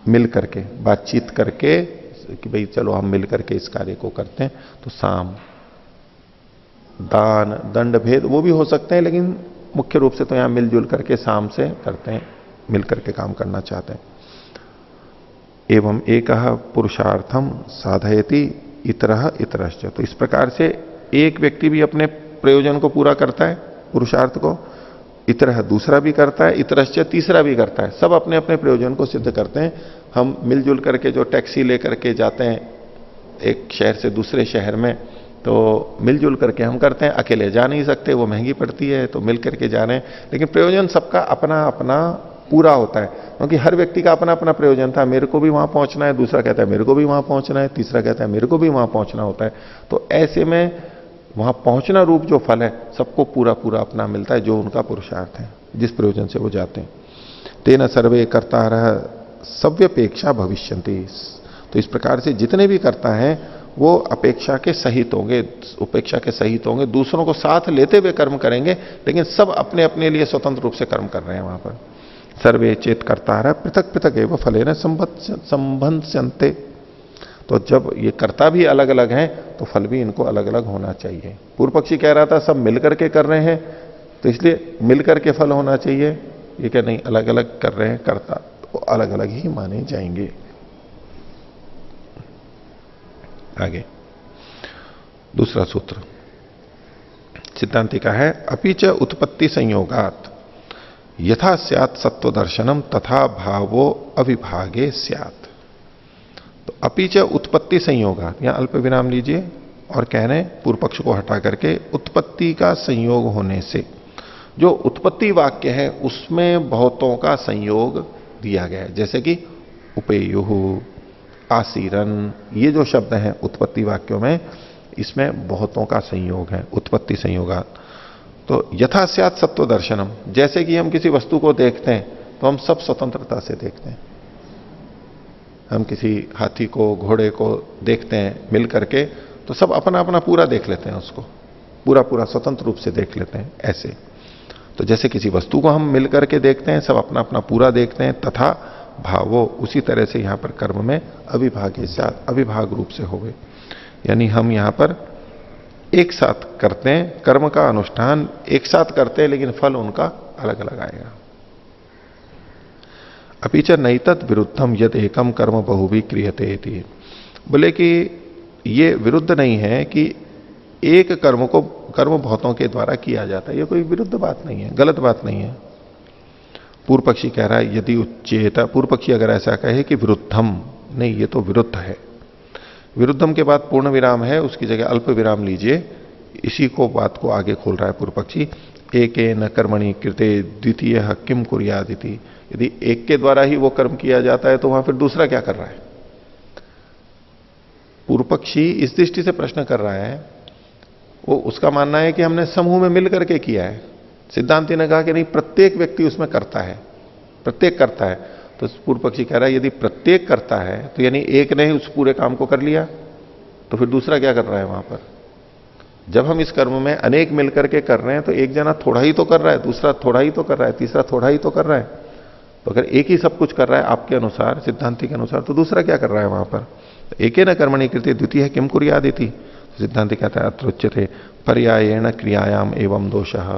मिल करके, बातचीत करके कि भाई चलो हम मिल करके इस कार्य को करते हैं, तो साम। दान, दंड, भेद वो भी हो सकते हैं, लेकिन मुख्य रूप से तो यहां मिलजुल करके साम से करते हैं, मिल करके काम करना चाहते हैं। एवं एक पुरुषार्थम साधयति इतरः इतरश्च। तो इस प्रकार से एक व्यक्ति भी अपने प्रयोजन को पूरा करता है, पुरुषार्थ को, इतरह दूसरा भी करता है, इतरश्च तीसरा भी करता है। सब अपने अपने प्रयोजन को सिद्ध करते हैं। हम मिलजुल करके जो टैक्सी लेकर के जाते हैं एक शहर से दूसरे शहर में, तो मिलजुल करके हम करते हैं, अकेले जा नहीं सकते, वो महंगी पड़ती है, तो मिल करके जा रहे हैं, लेकिन प्रयोजन सबका अपना अपना पूरा होता है, क्योंकि हर व्यक्ति का अपना अपना प्रयोजन था। मेरे को भी वहां पहुंचना है, दूसरा कहता है मेरे को भी वहां पहुंचना है, तीसरा कहता है मेरे को भी वहां पहुंचना होता है। तो ऐसे में वहां पहुंचना रूप जो फल है सबको पूरा पूरा अपना मिलता है, जो उनका पुरुषार्थ है, जिस प्रयोजन से वो जाते हैं। तेन सर्वे कर्तारः सव्यपेक्षा भविष्यन्ति। तो इस प्रकार से जितने भी करता है वो अपेक्षा के सहित होंगे, उपेक्षा के सहित होंगे, दूसरों को साथ लेते हुए कर्म करेंगे, लेकिन सब अपने अपने लिए स्वतंत्र रूप से कर्म कर रहे हैं वहां पर। सर्वे चेत कर्तारः पृथक पृथक एवं फलेन संबंधन्ते। तो जब ये कर्ता भी अलग अलग हैं, तो फल भी इनको अलग अलग होना चाहिए। पूर्व पक्षी कह रहा था सब मिलकर के कर रहे हैं, तो इसलिए मिलकर के फल होना चाहिए। ये क्या नहीं, अलग अलग कर रहे हैं कर्ता, तो अलग अलग ही माने जाएंगे। आगे दूसरा सूत्र सिद्धांति का है, अपिच उत्पत्ति संयोगात यथा स्यात् सत्व दर्शनम तथा भावो अविभागे स्यात्। तो अपिच उत्पत्ति संयोगात, यहां अल्प विराम लीजिए और कह रहे हैं पूर्व पक्ष को हटा करके उत्पत्ति का संयोग होने से, जो उत्पत्ति वाक्य है उसमें बहुतों का संयोग दिया गया है, जैसे कि उपेयुः, आसीरन, ये जो शब्द हैं उत्पत्ति वाक्यों में, इसमें बहुतों का संयोग है, उत्पत्ति संयोगात। तो यथा स्यात् सत्व दर्शनम, जैसे कि हम किसी वस्तु को देखते हैं तो हम सब स्वतंत्रता से देखते हैं। हम किसी हाथी को, घोड़े को देखते हैं मिल करके, तो सब अपना अपना पूरा देख लेते हैं, उसको पूरा पूरा स्वतंत्र रूप से देख लेते हैं। ऐसे तो जैसे किसी वस्तु को हम मिल करके देखते हैं, सब अपना अपना पूरा देखते हैं, तथा भावो, उसी तरह से यहां पर कर्म में अविभागे स्यात्, अविभाग रूप से होवे, यानी हम यहां पर एक साथ करते हैं, कर्म का अनुष्ठान एक साथ करते हैं, लेकिन फल उनका अलग अलग आएगा। अपिच नैतत् विरुद्धम यद एकम कर्म बहुवी क्रियते इति। बोले कि ये विरुद्ध नहीं है कि एक कर्म को कर्म बहुतों के द्वारा किया जाता है, ये कोई विरुद्ध बात नहीं है, गलत बात नहीं है। पूर्व पक्षी कह रहा है यदि उच्चेत, पूर्व पक्षी अगर ऐसा कहे कि विरुद्धम, नहीं ये तो विरुद्ध है, विरुद्धम के बाद पूर्ण विराम है, उसकी जगह अल्प विराम लीजिए, इसी को बात को आगे खोल रहा है पूर्व पक्षी। एकेन कर्मणि कृते द्वितीय किम कुर्यादिति। यदि एक के द्वारा ही वो कर्म किया जाता है तो वहां फिर दूसरा क्या कर रहा है? पूर्व पक्षी इस दृष्टि से प्रश्न कर रहा है, वो उसका मानना है कि हमने समूह में मिल करके किया है। सिद्धांति ने कहा कि नहीं, प्रत्येक व्यक्ति उसमें करता है, प्रत्येक करता है। तो पूर्व पक्षी कह रहा है यदि प्रत्येक करता है तो यानी एक ने ही उस पूरे काम को कर लिया, तो फिर दूसरा क्या कर रहा है वहां पर? जब हम इस कर्म में अनेक मिलकर के कर रहे हैं तो एक जना थोड़ा ही तो कर रहा है, दूसरा थोड़ा ही तो कर रहा है, तीसरा थोड़ा ही तो कर रहा है। तो अगर एक ही सब कुछ कर रहा है आपके अनुसार, सिद्धांति के अनुसार, तो दूसरा क्या कर रहा है वहां पर? एकेन कर्मणि कृते द्वितीय किम कुर्यादिति। सिद्धांति कहता है अत्र उच्यते पर्यायेण क्रियायाम एवं दोषः।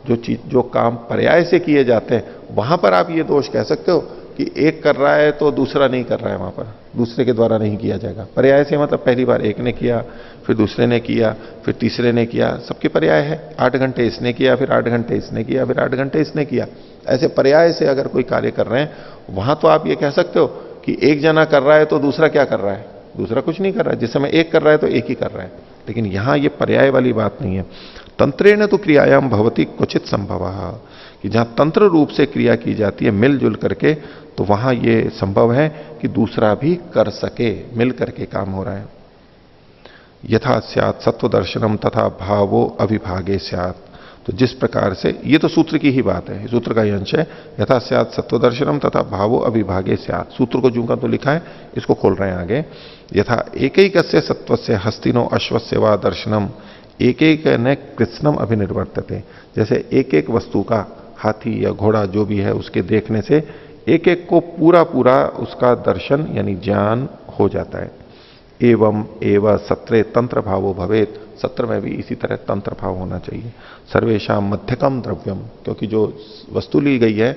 जो चीज, जो काम पर्याय से किए जाते हैं वहां पर आप ये दोष कह सकते हो कि एक कर रहा है तो दूसरा नहीं कर रहा है वहां पर। दूसरे के द्वारा नहीं किया जाएगा। पर्याय से मतलब पहली बार एक ने किया, फिर दूसरे ने किया, फिर तीसरे ने किया, सबके पर्याय है। 8 घंटे इसने किया, फिर 8 घंटे इसने किया, फिर 8 घंटे इसने किया। ऐसे पर्याय से अगर कोई कार्य कर रहे हैं, वहां तो आप ये कह सकते हो कि एक जना कर रहा है तो दूसरा क्या कर रहा है, दूसरा कुछ नहीं कर रहा है। जिस समय एक कर रहा है तो एक ही कर रहा है, लेकिन यहां ये पर्याय वाली बात नहीं है। तंत्रेण तो क्रियायाम भवती क्वचित संभव, कि जहां तंत्र रूप से क्रिया की जाती है मिलजुल करके, तो वहां यह संभव है कि दूसरा भी कर सके, मिल करके काम हो रहा है। यथा स्यात् सत्व दर्शनम तथा भावो अविभागे स्यात्, तो जिस प्रकार से, ये तो सूत्र की ही बात है, सूत्र का ही अंश है। यथा स्यात् सत्व दर्शनम तथा भावो अविभागे स्यात्, सूत्र को जूं का तो लिखा है, इसको खोल रहे हैं आगे। यथा एकैकस्य सत्वस्य हस्तिनो अश्वस्य वा दर्शनम एक एक न कृत्स्नम अभिनिर्वर्तते, जैसे एक एक वस्तु का, हाथी या घोड़ा जो भी है, उसके देखने से एक एक को पूरा पूरा उसका दर्शन यानी ज्ञान हो जाता है। एवं एवं सत्रे तंत्र भावो भवेत, सत्र में भी इसी तरह तंत्र भाव होना चाहिए। सर्वेशा मध्यकम द्रव्यम, क्योंकि जो वस्तु ली गई है,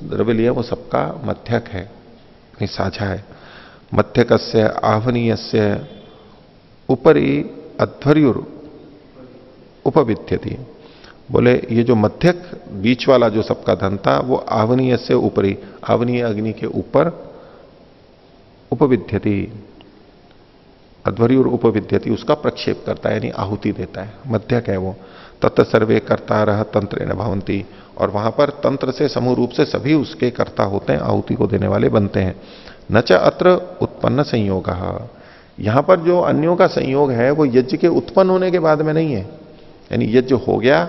द्रव्य लिया, वो सबका मध्यक है, कहीं साझा है। मध्यकस्य आहवनीयस्य उपरि अध्वर्युर उपविद्यति, बोले ये जो मध्यक बीच वाला जो सबका धन था, वो आवनीय से ऊपरी, आवनीय अग्नि के ऊपर उपविद्यति, अध्वर्य और उपविद्यति, उसका प्रक्षेप करता है यानी आहुति देता है, मध्यक है वो। तत् सर्वे कर्ता रह तंत्रेण भवंती, और वहां पर तंत्र से समूह रूप से सभी उसके कर्ता होते हैं, आहुति को देने वाले बनते हैं। न च अत्र उत्पन्न संयोग, यहां पर जो अन्यों का संयोग है वो यज्ञ के उत्पन्न होने के बाद में नहीं है, यानी यज्ञ हो गया,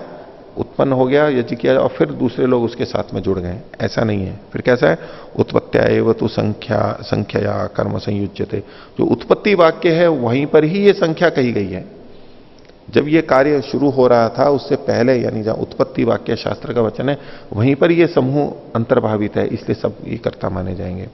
उत्पन्न हो गया, यज्ञ किया और फिर दूसरे लोग उसके साथ में जुड़ गए, ऐसा नहीं है। फिर कैसा है, उत्पत्त्या एव तो संख्या कर्म संयुज्यते, जो उत्पत्ति वाक्य है वहीं पर ही ये संख्या कही गई है। जब ये कार्य शुरू हो रहा था उससे पहले, यानी जहां उत्पत्ति वाक्य शास्त्र का वचन है, वहीं पर ये समूह अंतर्भावित है, इसलिए सब ये कर्ता माने जाएंगे।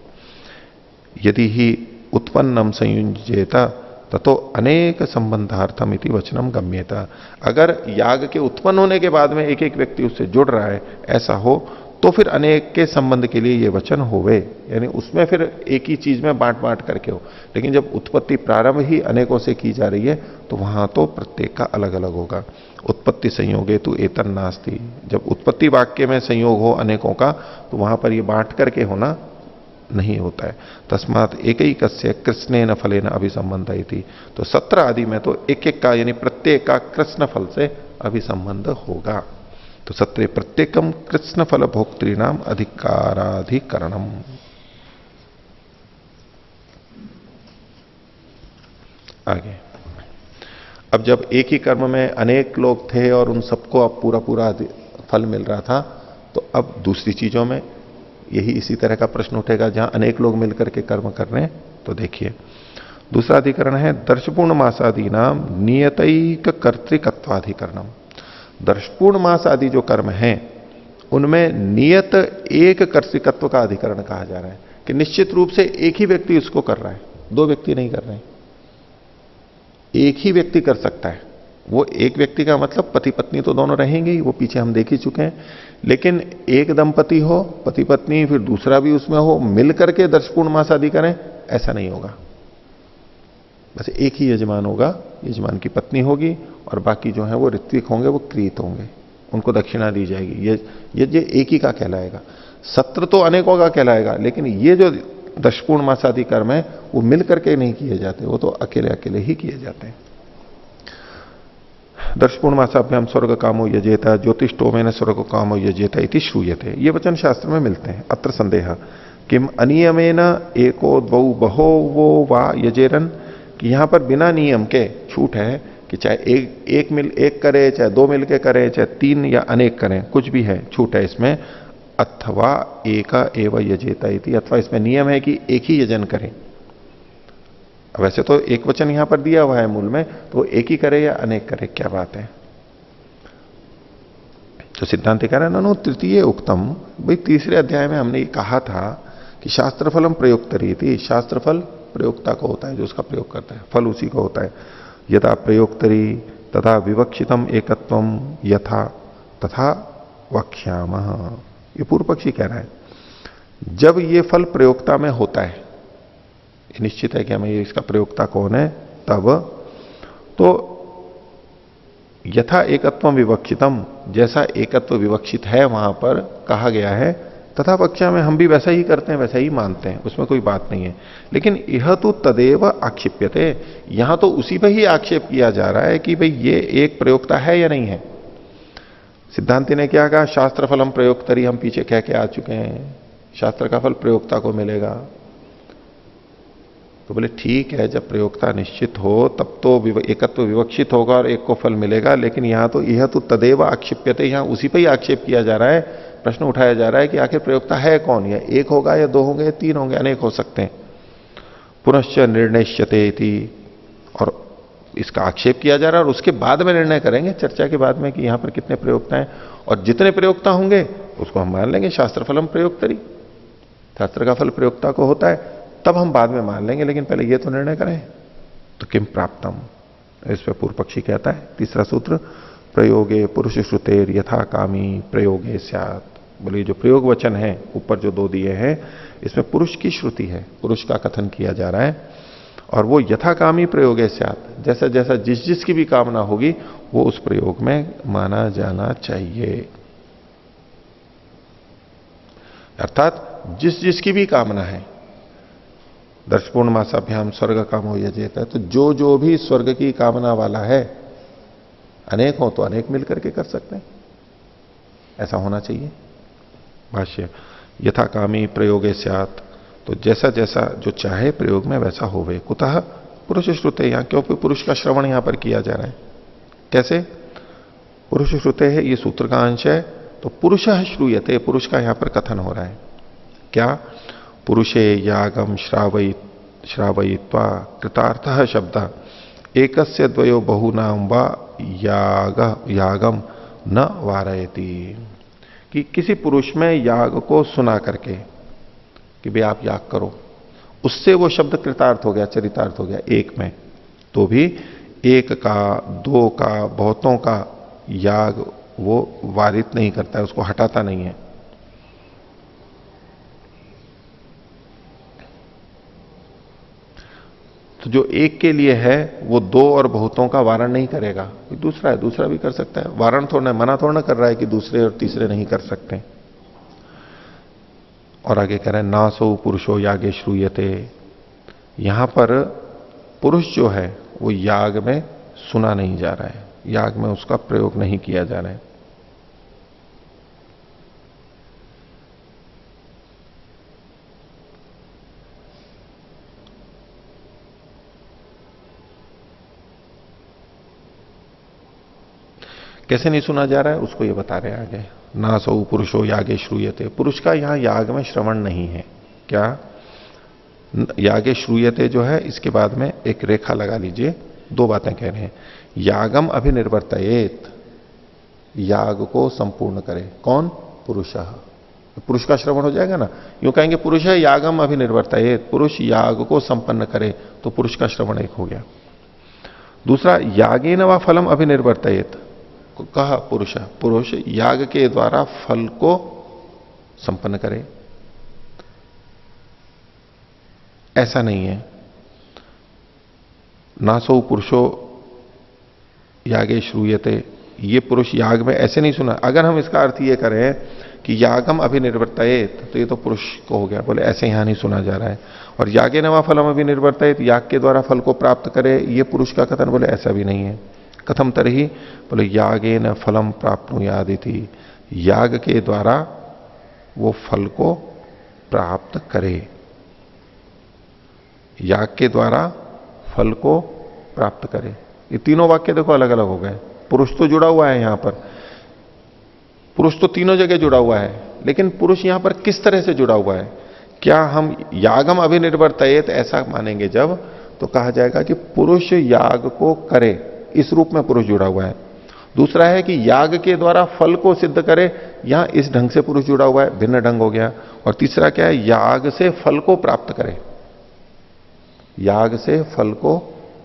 यदि ही उत्पन्नम संयुज्येता ततो अनेक संबंधार्थम इति वचनम गम्यता, अगर याग के उत्पन्न होने के बाद में एक एक व्यक्ति उससे जुड़ रहा है, ऐसा हो तो फिर अनेक के संबंध के लिए ये वचन होवे, यानी उसमें फिर एक ही चीज में बांट बांट करके हो। लेकिन जब उत्पत्ति प्रारंभ ही अनेकों से की जा रही है तो वहां तो प्रत्येक का अलग अलग होगा। उत्पत्ति संयोगे तो एतन नास्ति, जब उत्पत्ति वाक्य में संयोग हो अनेकों का, तो वहां पर ये बांट करके होना नहीं होता है। तस्मात एक ही कस्य कृष्णेन फलेन अभिसंबंध थी, तो सत्र आदि में तो एक एक का यानी प्रत्येक का कृष्ण फल से अभिसंबंध होगा। तो सत्रे प्रत्येकम कृष्ण फल भोक्तृणाम अधिकाराधिकरणम। आगे अब जब एक ही कर्म में अनेक लोग थे और उन सबको अब पूरा पूरा फल मिल रहा था, तो अब दूसरी चीजों में यही इसी तरह का प्रश्न उठेगा जहां अनेक लोग मिलकर के कर्म कर रहे हैं। तो देखिए दूसरा अधिकरण है दर्शपूर्ण मासादि नाम नियतैक कर्तृकत्वाधिकरणम। दर्शपूर्ण मास आदि जो कर्म हैं उनमें नियत एक कर्तृकत्व का अधिकरण कहा जा रहा है, कि निश्चित रूप से एक ही व्यक्ति उसको कर रहा है, दो व्यक्ति नहीं कर रहे हैं, एक ही व्यक्ति कर सकता है। वो एक व्यक्ति का मतलब पति पत्नी तो दोनों रहेंगे ही, वो पीछे हम देख ही चुके हैं, लेकिन एक दंपति हो, पति पत्नी, फिर दूसरा भी उसमें हो, मिल करके दर्शपूर्ण मास आदि करें, ऐसा नहीं होगा। बस एक ही यजमान होगा, यजमान की पत्नी होगी और बाकी जो है वो ऋत्विक होंगे, वो क्रीत होंगे, उनको दक्षिणा दी जाएगी। ये एक ही का कहलाएगा। सत्र तो अनेकों का कहलाएगा, लेकिन ये जो दर्शपूर्ण मास आदि कर्म है वो मिल करके नहीं किए जाते, वो तो अकेले अकेले ही किए जाते हैं। दर्शपूर्ण मासाभ्याम स्वर्ग कामो यजेता ज्योतिषोमेन स्वर्ग कामो यजेता इति श्रूयते, ये वचन शास्त्र में मिलते हैं। अत्र संदेह किम अनियमेन एको द्वौ बहो वो वा यजेरन, कि यहां पर बिना नियम के छूट है कि चाहे एक करे, चाहे दो मिलके करे, चाहे तीन या अनेक करें, कुछ भी है, छूट है इसमें। अथवा एका एव यजेता इति, अथवा इसमें नियम है कि एक ही यजन करें। वैसे तो एक वचन यहां पर दिया हुआ है मूल में, तो एक ही करे या अनेक करे, क्या बात है। तो सिद्धांत कह रहे हैं नो तृतीय उक्तम, भाई तीसरे अध्याय में हमने ये कहा था कि शास्त्रफलम प्रयोक्त रीति, शास्त्रफल प्रयोक्ता को होता है, जो उसका प्रयोग करता है, फल उसी को होता है। यथा प्रयोक्तरी तथा विवक्षितम एकत्वम यथा तथा वक्ष्यामः, ये पूर्व पक्षी कह रहा है। जब ये फल प्रयोक्ता में होता है, निश्चित है कि हमें इसका प्रयोक्ता कौन है, तब तो यथा एकत्व विवक्षितम, जैसा एकत्व विवक्षित है वहां पर कहा गया है, तथा पक्षा में हम भी वैसा ही करते हैं, वैसा ही मानते हैं, उसमें कोई बात नहीं है। लेकिन यह तो तदेव आक्षिप्यते, यहां तो उसी पर ही आक्षेप किया जा रहा है कि भाई ये एक प्रयोक्ता है या नहीं है। सिद्धांति ने क्या कहा, शास्त्र फलम प्रयोक्तरी, हम पीछे कह के आ चुके हैं, शास्त्र का फल प्रयोक्ता को मिलेगा। तो बोले ठीक है, जब प्रयोक्ता निश्चित हो तब तो एकत्व विवक्षित होगा और एक को फल मिलेगा, लेकिन यहां तो यह तो तदेव आक्षिप्यते, यहां उसी पर ही आक्षेप किया जा रहा है, प्रश्न उठाया जा रहा है कि आखिर प्रयोक्ता है कौन, या एक होगा या दो होंगे या तीन होंगे, अनेक हो सकते हैं। पुनश्च निर्णयश्यते इति, और इसका आक्षेप किया जा रहा है और उसके बाद में निर्णय करेंगे, चर्चा के बाद में, कि यहां पर कितने प्रयोक्ता हैं, और जितने प्रयोक्ता होंगे उसको हम मान लेंगे शास्त्र फलम प्रयोक्तरी, शास्त्र का फल प्रयोक्ता को होता है, तब हम बाद में मान लेंगे, लेकिन पहले ये तो निर्णय करें। तो किम प्राप्तम, इस पर पूर्व पक्षी कहता है, तीसरा सूत्र, प्रयोगे पुरुष श्रुतेर यथा कामी प्रयोगे स्यात्। बोलिए जो प्रयोग वचन है ऊपर जो दो दिए हैं, इसमें पुरुष की श्रुति है, पुरुष का कथन किया जा रहा है, और वो यथाकामी प्रयोगे स्यात्, जैसा जैसा जिस जिसकी भी कामना होगी वो उस प्रयोग में माना जाना चाहिए। अर्थात जिस जिसकी भी कामना है, दर्शपूर्ण मासाभ्याम स्वर्ग कामो यजेत है, तो जो जो भी स्वर्ग की कामना वाला है, अनेक हो तो अनेक मिलकर के कर सकते हैं, ऐसा होना चाहिए। भाष्य, यथाकामी प्रयोगे स्यात्, तो जैसा जैसा जो चाहे प्रयोग में वैसा होवे। कुतः पुरुष श्रुते, यहां क्यों पुरुष का श्रवण यहां पर किया जा रहा है, कैसे, पुरुष श्रुते है, ये सूत्र का अंश है, तो पुरुष श्रूयते, पुरुष का यहां पर कथन हो रहा है। क्या, पुरुषे यागम श्रावयित्वा कृतार्थः शब्द एकस्य द्वयो बहुनाम वा यागम न वारयति, कि किसी पुरुष में याग को सुना करके कि भाई आप याग करो, उससे वो शब्द कृतार्थ हो गया, चरितार्थ हो गया एक में, तो भी एक का, दो का, बहुतों का याग वो वारित नहीं करता है, उसको हटाता नहीं है। तो जो एक के लिए है वो दो और बहुतों का वारण नहीं करेगा, दूसरा है, दूसरा भी कर सकता है, वारण थोड़ा, मना थोड़ा कर रहा है कि दूसरे और तीसरे नहीं कर सकते। और आगे कह रहे हैं, नासो पुरुषो यागे श्रूयते, यहां पर पुरुष जो है वो याग में सुना नहीं जा रहा है, याग में उसका प्रयोग नहीं किया जा रहा है। कैसे नहीं सुना जा रहा है उसको ये बता रहे हैं आगे, ना सौ पुरुषो यागे श्रूयते, पुरुष का यहां याग में श्रवण नहीं है। क्या, यागे श्रूयते जो है इसके बाद में एक रेखा लगा लीजिए, दो बातें कह रहे हैं। यागम अभिनिर्वर्तयेत, याग को संपूर्ण करे, कौन, पुरुष, पुरुष का श्रवण हो जाएगा ना, यूं कहेंगे पुरुष है यागम अभिनिर्वर्तयेत, पुरुष याग को संपन्न करे, तो पुरुष का श्रवण एक हो गया। दूसरा, यागेन वा फलम अभिनिर्वर्तयेत, कहा पुरुष, पुरुष याग के द्वारा फल को संपन्न करे, ऐसा नहीं है। नासो पुरुषो यागे श्रूयते, ये पुरुष याग में ऐसे नहीं सुना। अगर हम इसका अर्थ ये करें कि यागम अभिनिर्वर्तयेत, तो ये तो पुरुष को हो गया, बोले ऐसे यहां नहीं सुना जा रहा है। और यागे नवा फलम अभिनिर्वर्तयेत, याग के द्वारा फल को प्राप्त करे, ये पुरुष का कथन, बोले ऐसा भी नहीं है। कथम तरही, बोले यागे न फलम प्राप्नुयादिति, याग के द्वारा वो फल को प्राप्त करे, याग के द्वारा फल को प्राप्त करे। ये तीनों वाक्य देखो अलग अलग हो गए, पुरुष तो जुड़ा हुआ है यहां पर, पुरुष तो तीनों जगह जुड़ा हुआ है, लेकिन पुरुष यहां पर किस तरह से जुड़ा हुआ है। क्या हम यागम अभिनिर्वर्तयेत ऐसा मानेंगे जब, तो कहा जाएगा कि पुरुष याग को करे, इस रूप में पुरुष जुड़ा हुआ है। दूसरा है कि याग के द्वारा फल को सिद्ध करे, यहां इस ढंग से पुरुष जुड़ा हुआ है, भिन्न ढंग हो गया। और तीसरा क्या है, याग से फल को प्राप्त करे, याग से फल को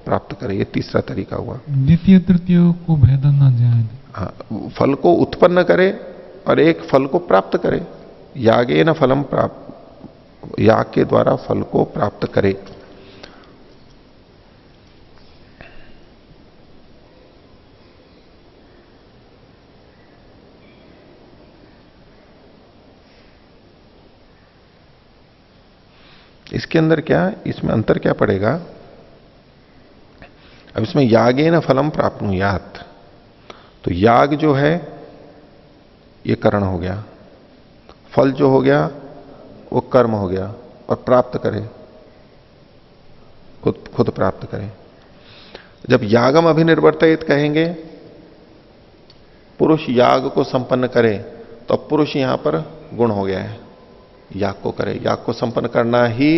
प्राप्त करे, ये तीसरा तरीका हुआ। द्वितीय तृतीय को भेद न जाए, हाँ, फल को उत्पन्न करे और एक फल को प्राप्त करे, यागे न फलम प्राप्त, याग के द्वारा फल को प्राप्त करे। इसके अंदर क्या, इसमें अंतर क्या पड़ेगा? अब इसमें यागेन फलम प्राप्नुयात, तो याग जो है ये करण हो गया, फल जो हो गया वो कर्म हो गया, और प्राप्त करे, खुद प्राप्त करे। जब यागम अभिनिर्वर्तित कहेंगे, पुरुष याग को संपन्न करे, तो अब पुरुष यहां पर गुण हो गया है, याग को करे, याग को संपन्न करना ही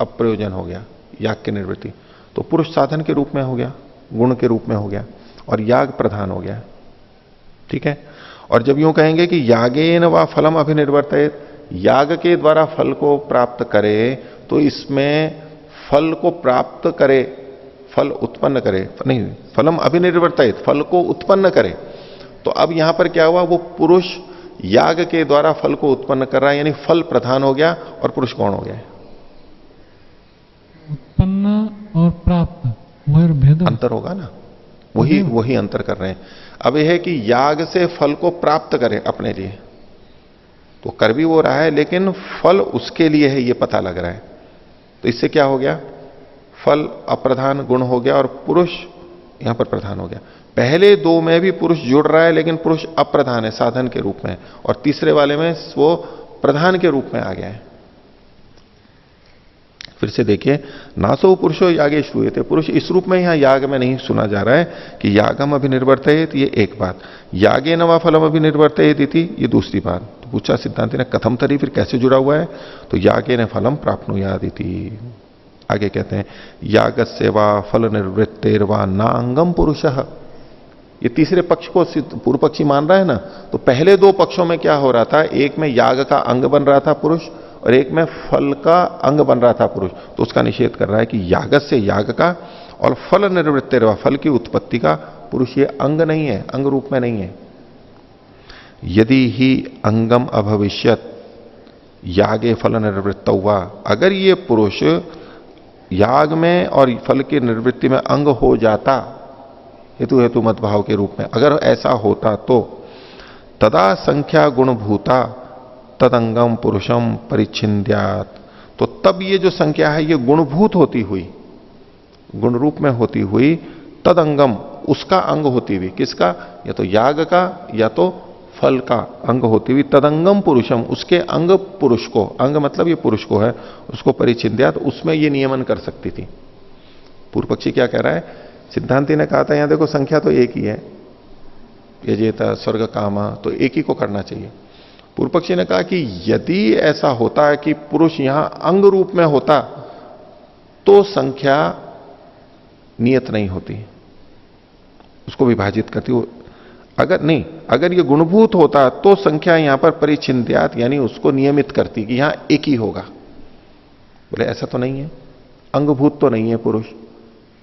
अब प्रयोजन हो गया याग की निवृत्ति। तो पुरुष साधन के रूप में हो गया, गुण के रूप में हो गया, और याग प्रधान हो गया। ठीक है। और जब यूं कहेंगे कि यागेन व फलम अभिनिर्वर्तित, याग के द्वारा फल को प्राप्त करे, तो इसमें फल को प्राप्त करे, फल उत्पन्न करे, नहीं, फलम अभिनिर्वर्तित, फल को उत्पन्न करे। तो अब यहां पर क्या हुआ, वो पुरुष याग के द्वारा फल को उत्पन्न कर रहा है, यानी फल प्रधान हो गया और पुरुष कौन हो गया? उत्पन्न और प्राप्त, वह भेद अंतर होगा ना, वही अंतर कर रहे हैं। अब यह है कि याग से फल को प्राप्त करे अपने लिए, तो कर भी वो रहा है, लेकिन फल उसके लिए है, ये पता लग रहा है। तो इससे क्या हो गया, फल अप्रधान गुण हो गया और पुरुष यहां पर प्रधान हो गया। पहले दो में भी पुरुष जुड़ रहा है, लेकिन पुरुष अप्रधान है, साधन के रूप में, और तीसरे वाले में वो प्रधान के रूप में आ गया है। फिर से देखिए, नासो पुरुषो यागे श्रूयते, पुरुष इस रूप में यहां याग में नहीं सुना जा रहा है कि यागम अभिनिर्वर्तित, ये एक बात, यागे नवा फलम अभिनिर्वर्तित इति, ये दूसरी बात। तो पूछा सिद्धांति ने, कथम तरी, फिर कैसे जुड़ा हुआ है? तो यागे न फलम प्राप्नुयाद इति। आगे कहते हैं, यागस्य वा फल निर्वृत्तेर्वा ना अंगम पुरुषः, ये तीसरे पक्ष को पूर्व पक्षी मान रहा है ना। तो पहले दो पक्षों में क्या हो रहा था, एक में याग का अंग बन रहा था पुरुष, और एक में फल का अंग बन रहा था पुरुष। तो उसका निषेध कर रहा है कि यागस्य, याग का, और फल निर्वृत्तेर्वा, फल की उत्पत्ति का, पुरुष ये अंग नहीं है, अंग रूप में नहीं है। यदि ही अंगम अभविष्यत यागे फल निर्वृत्त हुआ, अगर ये पुरुष याग में और फल की निर्वृत्ति में अंग हो जाता, हेतु हेतु मत भाव के रूप में अगर ऐसा होता, तो तदा संख्या गुणभूता तदंगम पुरुषम परिच्छिन्द्यात, तो तब ये जो संख्या है ये गुणभूत होती हुई, गुण रूप में होती हुई, तदंगम, उसका अंग होती हुई, किसका, या तो याग का या तो फल का अंग होती हुई, तदंगम पुरुषम, उसके अंग पुरुष को, अंग मतलब ये पुरुष को है, उसको परिच्छिन्द्यात, उसमें ये नियमन कर सकती थी। पूर्व पक्षी क्या कह रहा है, सिद्धांति ने कहा था यहां देखो संख्या तो एक ही है, यजेता स्वर्ग कामा, तो एक ही को करना चाहिए। पूर्व पक्षी ने कहा कि यदि ऐसा होता है कि पुरुष यहां अंग रूप में होता, तो संख्या नियत नहीं होती, उसको विभाजित करती। अगर नहीं, अगर ये गुणभूत होता तो संख्या यहां पर परिच्छिन्द्यात, यानी उसको नियमित करती कि यहां एक ही होगा। बोले ऐसा तो नहीं है, अंगभूत तो नहीं है पुरुष।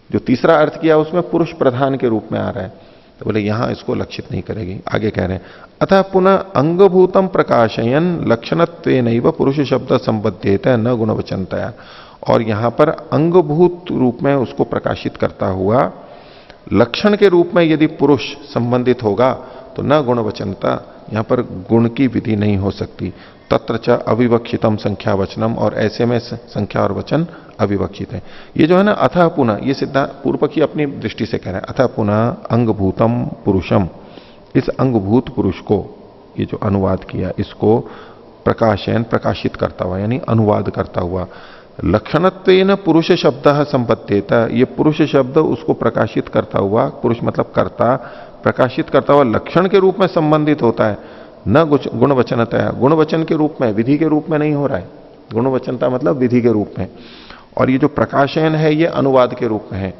जो तीसरा अर्थ किया उसमें पुरुष प्रधान के रूप में आ रहा है, तो बोले यहां इसको लक्षित नहीं करेगी। आगे कह रहे हैं, अतः पुनः अंगभूतम प्रकाशयन लक्षणत्वेनैव पुरुष शब्द संबध्येत न गुणवचनतया, और यहां पर अंगभूत रूप में उसको प्रकाशित करता हुआ लक्षण के रूप में यदि पुरुष संबंधित होगा तो न गुणवचनता, यहां पर गुण की विधि नहीं हो सकती। तत्र च अविवक्षितम संख्या वचनम, और ऐसे में संख्या और वचन अविवक्षित है। ये जो है ना, अतः पुनः, ये सिद्धांत पूर्व पक्षी अपनी दृष्टि से कह रहे हैं, अतः पुनः अंगभूतम पुरुषम, इस अंगभूत पुरुष को, ये जो अनुवाद किया, इसको प्रकाशयन, प्रकाशित करता हुआ, यानी अनुवाद करता हुआ, लक्षणत्वेन पुरुष शब्द संपद्येता, ये पुरुष शब्द उसको प्रकाशित करता हुआ, पुरुष मतलब कर्ता, प्रकाशित करता हुआ लक्षण के रूप में संबंधित होता है, न गुणवचनता, गुणवचन के रूप में, विधि के रूप में नहीं हो रहा है। गुणवचनता मतलब विधि के रूप में, और ये जो प्रकाशयन है ये अनुवाद के रूप में है।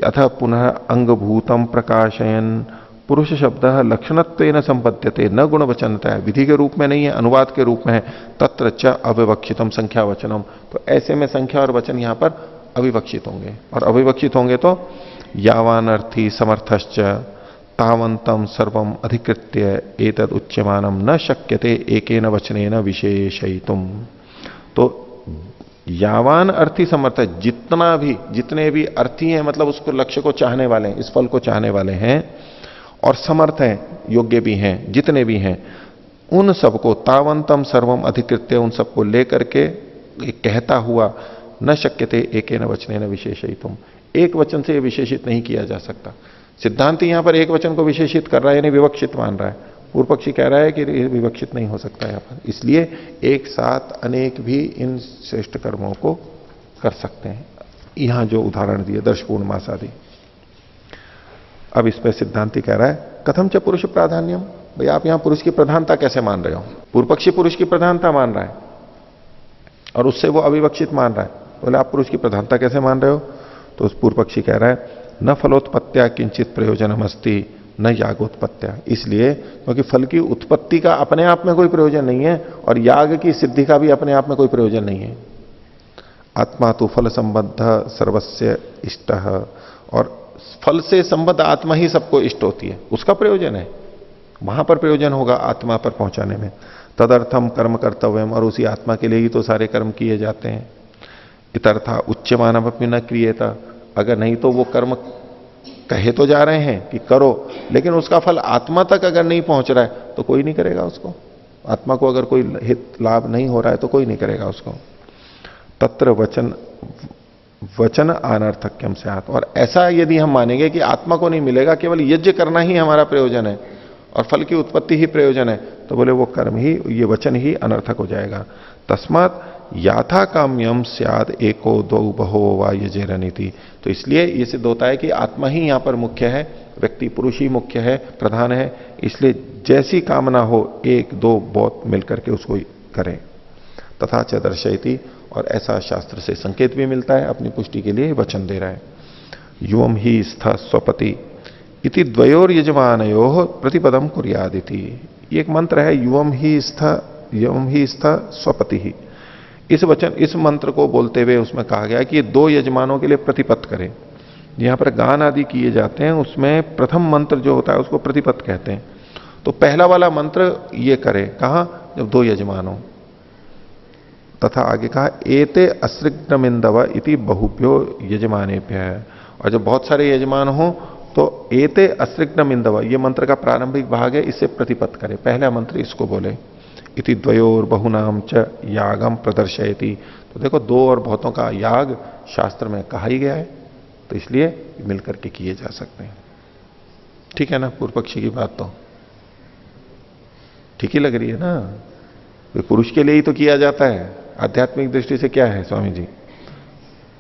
अतः पुनः अंगभूतम प्रकाशयन पुरुष शब्द लक्षणत्वेन संपद्यते न गुणवचनता, विधि के रूप में नहीं है, अनुवाद के रूप में है। तत्र च अविवक्षितम संख्या वचनम, तो ऐसे में संख्या और वचन यहां पर अविवक्षित होंगे, और अविवक्षित होंगे तो यावान अर्थी समर्थश्च तावंतम सर्वम अधिकृत्य एतद उच्यमानम न शक्यते एकेन वचनेन विशेषयितुम। तो यावान अर्थी समर्थ, जितना भी, जितने भी अर्थी हैं, मतलब उसको लक्ष्य को चाहने वाले हैं, इस फल को चाहने वाले हैं, और समर्थ हैं, योग्य भी हैं, जितने भी हैं, उन सबको तावंतम सर्वम अधिकृत्य, उन सबको लेकर के कहता हुआ न शक्यते एकेन वचनेन विशेषयितुम, एक वचन से विशेषित नहीं किया जा सकता। सिद्धांत यहां पर एक वचन को विशेषित कर रहा है, यानी विवक्षित मान रहा है। पूर्व पक्षी कह रहा है कि विवक्षित नहीं हो सकता यहां पर, इसलिए एक साथ अनेक भी इन श्रेष्ठ कर्मों को कर सकते हैं। यहां जो उदाहरण दिए दर्शपूर्ण मास आदि। अब इस पर सिद्धांति कह रहा है कथम च पुरुष प्राधान्यम, भाई आप यहां पुरुष की प्रधानता कैसे मान रहे हो? पूर्व पक्षी पुरुष की प्रधानता मान रहा है और उससे वो अविवक्षित मान रहा है, बोले आप पुरुष की प्रधानता कैसे मान रहे हो? तो उस पूर्व पक्षी कह रहा है न फलोत्पत्त्या किंचित प्रयोजनमस्ति न यागोत्पत्त्या, इसलिए क्योंकि फल की उत्पत्ति का अपने आप में कोई प्रयोजन नहीं है और याग की सिद्धि का भी अपने आप में कोई प्रयोजन नहीं है। आत्मा तो फल संबद्ध सर्वस्य इष्ट, और फल से संबद्ध आत्मा ही सबको इष्ट होती है, उसका प्रयोजन है, वहां पर प्रयोजन होगा आत्मा पर पहुंचाने में। तदर्थम कर्म कर्तव्यम, और उसी आत्मा के लिए ही तो सारे कर्म किए जाते हैं। इतर्था उच्च मानव अपनी न क्रियता, अगर नहीं तो वो कर्म कहे तो जा रहे हैं कि करो, लेकिन उसका फल आत्मा तक अगर नहीं पहुंच रहा है तो कोई नहीं करेगा उसको। आत्मा को अगर कोई हित लाभ नहीं हो रहा है तो कोई नहीं करेगा उसको। तत्र वचन अनर्थक्यम स्यात्, और ऐसा यदि हम मानेंगे कि आत्मा को नहीं मिलेगा, केवल यज्ञ करना ही हमारा प्रयोजन है और फल की उत्पत्ति ही प्रयोजन है, तो बोले वो कर्म ही, ये वचन ही अनर्थक हो जाएगा। तस्मात् याथा काम्यम स्याद एको दो बहो वा यजेरनीति, तो इसलिए ये सिद्ध होता है कि आत्मा ही यहां पर मुख्य है, व्यक्ति पुरुष ही मुख्य है, प्रधान है, इसलिए जैसी कामना हो एक दो बहुत मिलकर के उसको करें। तथा च दर्शयति, और ऐसा शास्त्र से संकेत भी मिलता है, अपनी पुष्टि के लिए वचन दे रहा है। युवम ही स्थ स्वपति इति द्वयोर यजमानयो प्रतिपदम कुर्यादिति, ये एक मंत्र है, युवम ही स्थ स्वपति ही। इस वचन, इस मंत्र को बोलते हुए उसमें कहा गया कि ये दो यजमानों के लिए प्रतिपत्त करें। यहां पर गान आदि किए जाते हैं, उसमें प्रथम मंत्र जो होता है उसको प्रतिपत्त कहते हैं। तो पहला वाला मंत्र ये करे, कहां? जब दो यजमान हो। तथा आगे कहा एते असृग्नमिंदव इति बहुभ्यो यजमानेभ्य है, और जब बहुत सारे यजमान हो तो एते असृग्नमिंदव, ये मंत्र का प्रारंभिक भाग है, इससे प्रतिपत्त करे, पहला मंत्र इसको बोले। इति द्वयोर बहुनाम च यागम प्रदर्शयति, तो देखो दो और बहुतों का याग शास्त्र में कहा ही गया है, तो इसलिए मिलकर के किए जा सकते हैं। ठीक है ना? पूर्व पक्षी की बात तो ठीक ही लग रही है ना? तो पुरुष के लिए ही तो किया जाता है, आध्यात्मिक दृष्टि से क्या है स्वामी जी?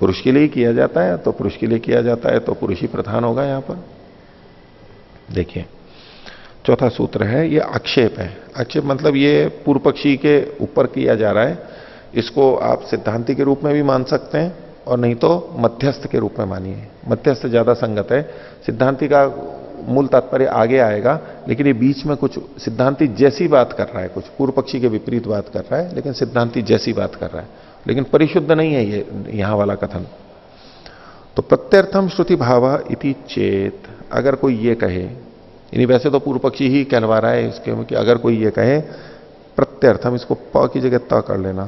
पुरुष के लिए ही किया जाता है, तो पुरुष के लिए किया जाता है तो पुरुष ही प्रधान होगा यहां पर। देखिए चौथा सूत्र है, ये आक्षेप है। आक्षेप मतलब ये पूर्व पक्षी के ऊपर किया जा रहा है, इसको आप सिद्धांति के रूप में भी मान सकते हैं और नहीं तो मध्यस्थ के रूप में मानिए, मध्यस्थ ज्यादा संगत है। सिद्धांति का मूल तात्पर्य आगे आएगा, लेकिन ये बीच में कुछ सिद्धांति जैसी बात कर रहा है, कुछ पूर्व पक्षी के विपरीत बात कर रहा है, लेकिन सिद्धांति जैसी बात कर रहा है, लेकिन परिशुद्ध नहीं है ये यहां वाला कथन। तो प्रत्यर्थम श्रुति भाव इति चेत, अगर कोई ये कहे, यानी वैसे तो पूर्व पक्षी ही कहलवा रहा है इसके, कि अगर कोई ये कहे प्रत्यर्थम, इसको प की जगह त कर लेना,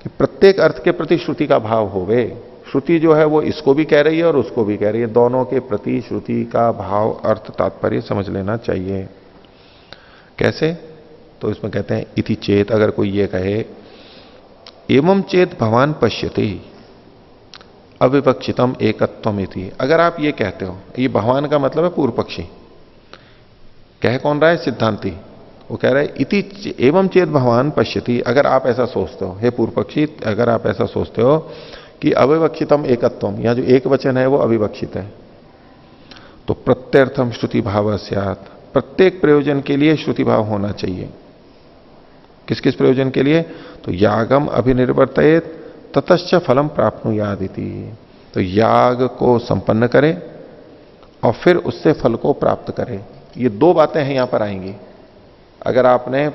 कि प्रत्येक अर्थ के प्रति श्रुति का भाव होवे। श्रुति जो है वो इसको भी कह रही है और उसको भी कह रही है, दोनों के प्रति श्रुति का भाव अर्थ तात्पर्य समझ लेना चाहिए। कैसे? तो इसमें कहते हैं इति चेत, अगर कोई ये कहे एवं चेत भवान पश्यति अविवक्षितम एकत्वम इति, अगर आप ये कहते हो, ये भगवान का मतलब है पूर्व पक्षी, कह कौन रहा है? सिद्धांति। वो कह रहा है इति एवं चेत भगवान पश्यति, अगर आप ऐसा सोचते हो, हे पूर्व पक्षी, अगर आप ऐसा सोचते हो कि अविवक्षितम एकत्वम, यहां जो एक वचन है वो अविवक्षित है, तो प्रत्यर्थम श्रुति भाव स्यात्, प्रत्येक प्रयोजन के लिए श्रुति भाव होना चाहिए। किस किस प्रयोजन के लिए? तो यागम अभिनिर्वर्तयेत ततश्च फलम प्राप्नुयादिति, तो याग को संपन्न करें और फिर उससे फल को प्राप्त करें। ये दो बातें हैं यहां पर आएंगी। अगर आपने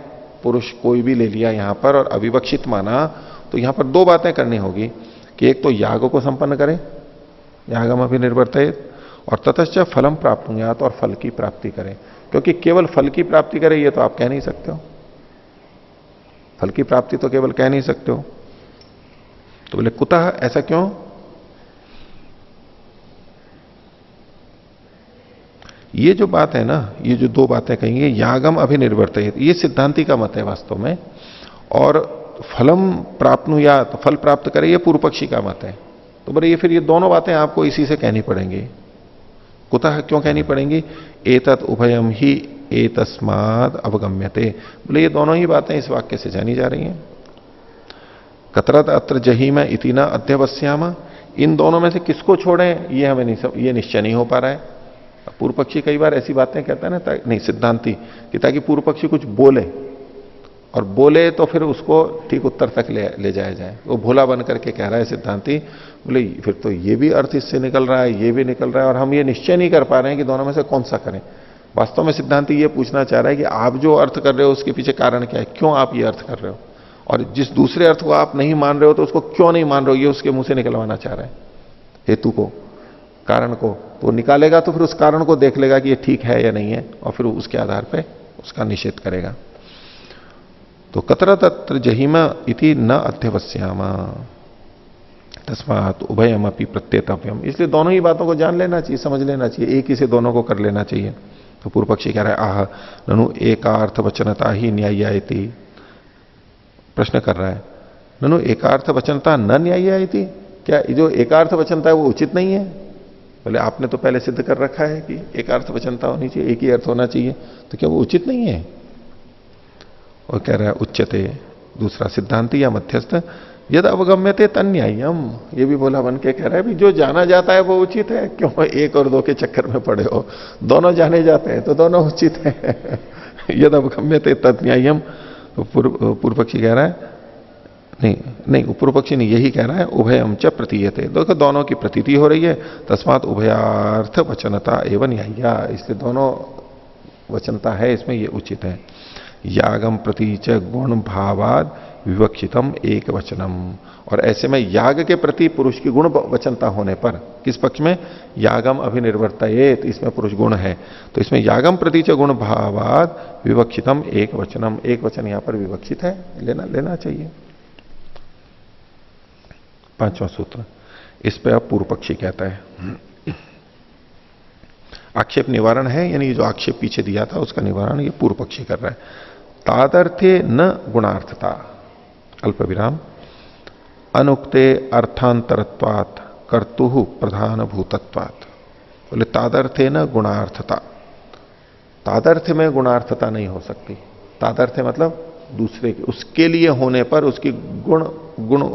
पुरुष कोई भी ले लिया यहां पर और अविवक्षित माना, तो यहां पर दो बातें करनी होगी कि एक तो याग को संपन्न करें, यागम अभिनिर्वर्तयेत, और ततश्च फलम प्राप्नुयात, और फल की प्राप्ति करें। क्योंकि केवल फल की प्राप्ति करें ये तो आप कह नहीं सकते हो, फल की प्राप्ति तो केवल कह नहीं सकते हो। तो बोले कुतः, ऐसा क्यों? ये जो बात है ना, ये जो दो बातें कहेंगे, यागम अभिनिर्वर्तयेत, ये सिद्धांति का मत है वास्तव में, और फलम प्राप्नुयात, फल प्राप्त करे, ये पूर्व पक्षी का मत है। तो बोले ये फिर ये दोनों बातें आपको इसी से कहनी पड़ेंगी। कुतः, क्यों कहनी पड़ेंगी? एतत् उभयम ही एतस्माद अवगम्यते, बोले ये दोनों ही बातें इस वाक्य से जानी जा रही हैं। कतरत अत्र जहीम इति न अध्यवस्याम, इन दोनों में से किसको छोड़ें ये हमें नहीं, ये निश्चय नहीं हो पा रहा है। पूर्व पक्षी कई बार ऐसी बातें कहता है ना, नहीं सिद्धांती, कि ताकि पूर्व पक्षी कुछ बोले, और बोले तो फिर उसको ठीक उत्तर तक ले जाया जाए। वो भोला बन करके कह रहा है सिद्धांती, बोले फिर तो ये भी अर्थ इससे निकल रहा है, ये भी निकल रहा है, और हम ये निश्चय नहीं कर पा रहे हैं कि दोनों में से कौन सा करें। वास्तव में सिद्धांती ये पूछना चाह रहा है कि आप जो अर्थ कर रहे हो उसके पीछे कारण क्या है, क्यों आप ये अर्थ कर रहे हो, और जिस दूसरे अर्थ को आप नहीं मान रहे हो तो उसको क्यों नहीं मान रहे हो, ये उसके मुंह से निकलवाना चाह रहा है, हेतु को, कारण को। तो निकालेगा तो फिर उस कारण को देख लेगा कि ये ठीक है या नहीं है, और फिर उसके आधार पर उसका निषेध करेगा। तो कतरत अत्र जहीम इति न अध्यवस्याम तस्मात् उभयम अपि प्रत्येतव्यम, इसलिए दोनों ही बातों को जान लेना चाहिए, समझ लेना चाहिए, एक ही से दोनों को कर लेना चाहिए। तो पूर्व पक्षी कह रहा है आह ननु एकार्थ वचनता ही न्याय्यायति, प्रश्न कर रहा है ननु एकार्थ वचनता न न्याय्यायति, क्या जो एकार्थ वचनता है वो उचित नहीं है? बोले आपने तो पहले सिद्ध कर रखा है कि एकार्थ वचनता होनी चाहिए, एक ही अर्थ होना चाहिए, तो क्या वो उचित नहीं है? और कह रहा है उच्चते, दूसरा सिद्धांति या मध्यस्थ, यद अवगम्यते तन्याय्यम, ये भी बोला बन के कह रहा है भी जो जाना जाता है वो उचित है, क्यों एक और दो के चक्कर में पड़े हो, दोनों जाने जाते हैं तो दोनों उचित है। यद अवगम्यते तन्याय्यम, तो पूर्व पक्षी कह रहा है नहीं पूर्व पक्षी नहीं, यही कह रहा है उभयम च प्रतीयते, देखो दोनों की प्रतीति हो रही है, तस्मात् उभयार्थ वचनता एवं न्याय्या, इसलिए दोनों वचनता है इसमें, ये उचित है। यागम प्रति च गुण भावाद विवक्षितम एक वचनम, और ऐसे में याग के प्रति पुरुष की गुण वचनता होने पर, किस पक्ष में? यागम अभिनिर्वर्तयेत, इसमें पुरुष गुण है, तो इसमें यागम प्रति च गुण भावाद विवक्षितम एक वचनम, एक वचन यहां पर विवक्षित है, लेना चाहिए। पांचवा सूत्र, इस पे अब पूर्व पक्षी कहता है आक्षेप निवारण है, यानी जो आक्षेप पीछे दिया था उसका निवारण ये पूर्व पक्षी कर रहा है। तादर्थे न गुणार्थता, अल्प विराम, अनुक्ते अर्थांतरत्वात् कर्तुः प्रधान भूतत्वात्, बोले तादर्थे न गुणार्थता, तादर्थ में गुणार्थता नहीं हो सकती। तादर्थ मतलब दूसरे के, उसके लिए होने पर उसकी गुण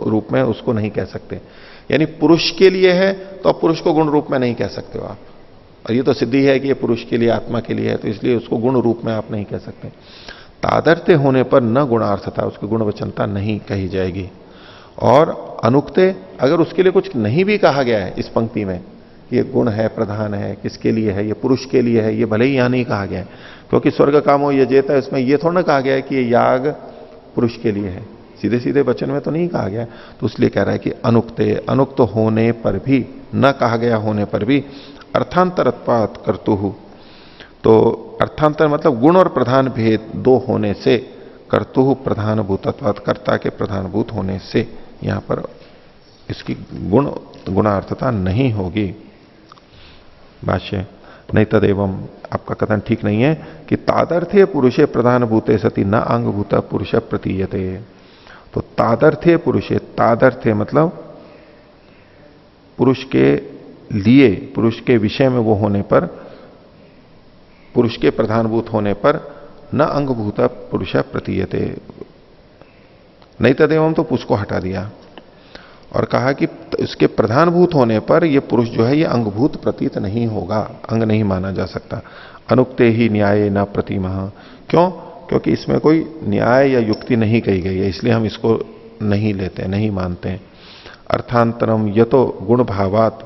रूप में उसको नहीं कह सकते, यानी पुरुष के लिए है तो अब पुरुष को गुण रूप में नहीं कह सकते हो आप, और ये तो सिद्धि है कि ये पुरुष के लिए, आत्मा के लिए है, तो इसलिए उसको गुण रूप में आप नहीं कह सकते। तादर्थ होने पर न गुणार्थता, उसकी गुणवचनता नहीं कही जाएगी। और अनुक्ते, अगर उसके लिए कुछ नहीं भी कहा गया है इस पंक्ति में, ये गुण है, प्रधान है, किसके लिए है, ये पुरुष के लिए है, ये भले ही यहां नहीं कहा गया है, क्योंकि स्वर्ग कामो यजेत है, इसमें ये थोड़ा ना कहा गया है कि ये याग पुरुष के लिए है, सीधे सीधे वचन में तो नहीं कहा गया, तो इसलिए कह रहा है कि अनुक्ते, अनुक्त होने पर भी, न कहा गया होने पर भी, अर्थांतरत्वात् कर्तुः, तो अर्थांतर मतलब गुण और प्रधान भेद दो होने से, कर्तुः प्रधान भूतत्वात्, कर्ता के प्रधानभूत होने से यहां पर इसकी गुणार्थता नहीं होगी। भाष्य, नहीं तदेवं, आपका कथन ठीक नहीं है कि तादर्थे पुरुषे प्रधान भूते सति न अंगभूत पुरुष प्रतीयते, तो तादर्थे पुरुषे, तादर्थे मतलब पुरुष के लिए, पुरुष के विषय में वो होने पर, पुरुष के प्रधानभूत होने पर न अंगभूत पुरुष प्रतीयते, नहीं तदेवं तो पुरुष को हटा दिया और कहा कि इसके प्रधानभूत होने पर यह पुरुष जो है यह अंगभूत प्रतीत नहीं होगा, अंग नहीं माना जा सकता। अनुक्ते ही न्याय न प्रतिमः, क्यों? क्योंकि इसमें कोई न्याय या युक्ति नहीं कही गई है, इसलिए हम इसको नहीं लेते, नहीं मानते। अर्थांतरम यतो गुण भावात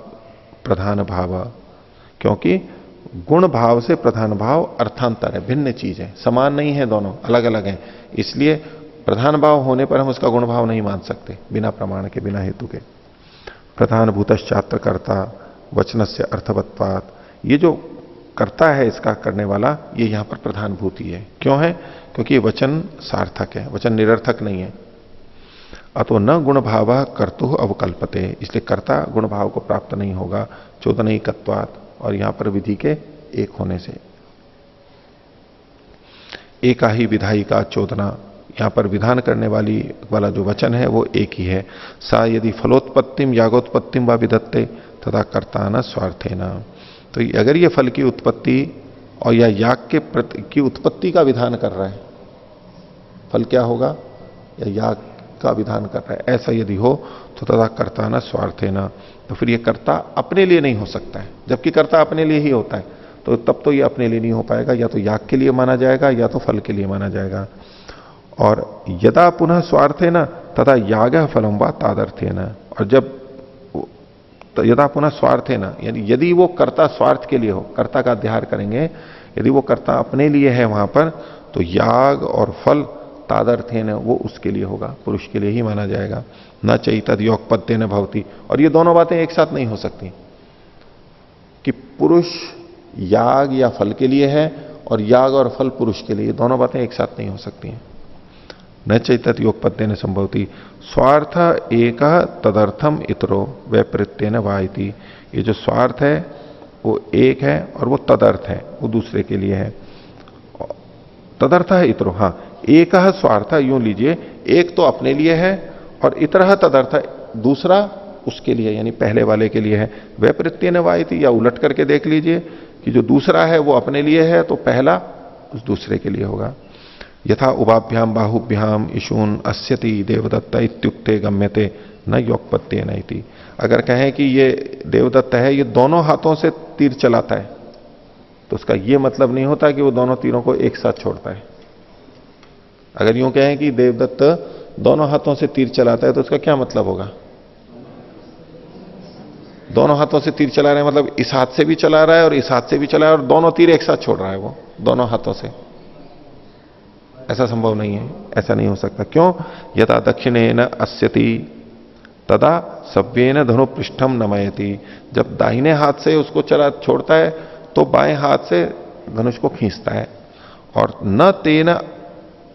प्रधान भाव, क्योंकि गुण भाव से प्रधान भाव अर्थांतर है, भिन्न चीज है, समान नहीं है, दोनों अलग अलग हैं, इसलिए प्रधान भाव होने पर हम उसका गुण भाव नहीं मान सकते बिना प्रमाण के, बिना हेतु के। प्रधान भूतश्चात्र कर्ता वचन से अर्थवत्वात्, ये जो कर्ता है इसका करने वाला, ये यहां पर प्रधान भूति है। क्यों है? क्योंकि वचन सार्थक है, वचन निरर्थक नहीं है। अतो न गुण भाव कर्तु अवकल्पते, इसलिए कर्ता गुण भाव को प्राप्त नहीं होगा, चोदनैकत्वात्, और यहां पर विधि के एक होने से। एका ही विधायिका चोदना, यहां पर विधान करने वाला जो वचन है वो एक ही है। सा यदि फलोत्पत्तिम यागोत्पत्तिम व विदत्ते तथा कर्ता न स्वार्थे न। तो अगर ये फल की उत्पत्ति और या याग के की उत्पत्ति का विधान कर रहा है, फल क्या होगा या याग का विधान कर रहा है, ऐसा यदि हो तो तथा कर्ता न स्वार्थे न, तो फिर ये कर्ता अपने लिए नहीं हो सकता है। जबकि कर्ता अपने लिए ही होता है तो तब तो ये अपने लिए नहीं हो पाएगा, या तो याग के लिए माना जाएगा या तो फल के लिए माना जाएगा। और यदा पुनः स्वार्थे न तथा याग फलम व तादर्थे न, और जब तो यदा पुनः स्वार्थे न, यानी यदि वो कर्ता स्वार्थ के लिए हो, कर्ता का अध्यार करेंगे, यदि वो कर्ता अपने लिए है वहां पर, तो याग और फल तादर्थे न, वो उसके लिए होगा, पुरुष के लिए ही माना जाएगा। न चैतद योगपत्य न भवती, और ये दोनों बातें एक साथ नहीं हो सकती कि पुरुष याग या फल के लिए है और याग और फल पुरुष के लिए, दोनों बातें एक साथ नहीं हो सकती हैं। न चैतत योगपत्य न संभवती स्वार्थ एक तदर्थम इतरो वैपरीत्य न वायती। ये जो स्वार्थ है वो एक है और वो तदर्थ है, वो दूसरे के लिए है। तदर्थ है इतरो, हाँ एक स्वार्थ, यूं लीजिए एक तो अपने लिए है और इतर तदर्थ, दूसरा उसके लिए यानी पहले वाले के लिए है। वैपरीत्य न वायती, या उलट करके देख लीजिए कि जो दूसरा है वो अपने लिए है तो पहला उस दूसरे के लिए होगा। यथा उभाभ्याम बाहुभ्याम ईशून अस्यति देवदत्त इत्युक्ते गम्यते न योगपत्य नैति। अगर कहें कि ये देवदत्त है, ये दोनों हाथों से तीर चलाता है, तो उसका ये मतलब नहीं होता कि वो दोनों तीरों को एक साथ छोड़ता है। अगर यूं कहें कि देवदत्त दोनों हाथों से तीर चलाता है तो उसका क्या मतलब होगा? दोनों हाथों से तीर चला रहे हैं मतलब इस हाथ से भी चला रहा है और इस हाथ से भी चला रहा है और दोनों तीर एक साथ छोड़ रहा है वो दोनों हाथों से। ऐसा संभव नहीं है, ऐसा नहीं हो सकता। क्यों? यथा दक्षिणेन अस्यति तदा सव्येन धनु पृष्ठम नमयति। जब दाहिने हाथ से उसको चला छोड़ता है तो बाएं हाथ से धनुष को खींचता है, और न तेन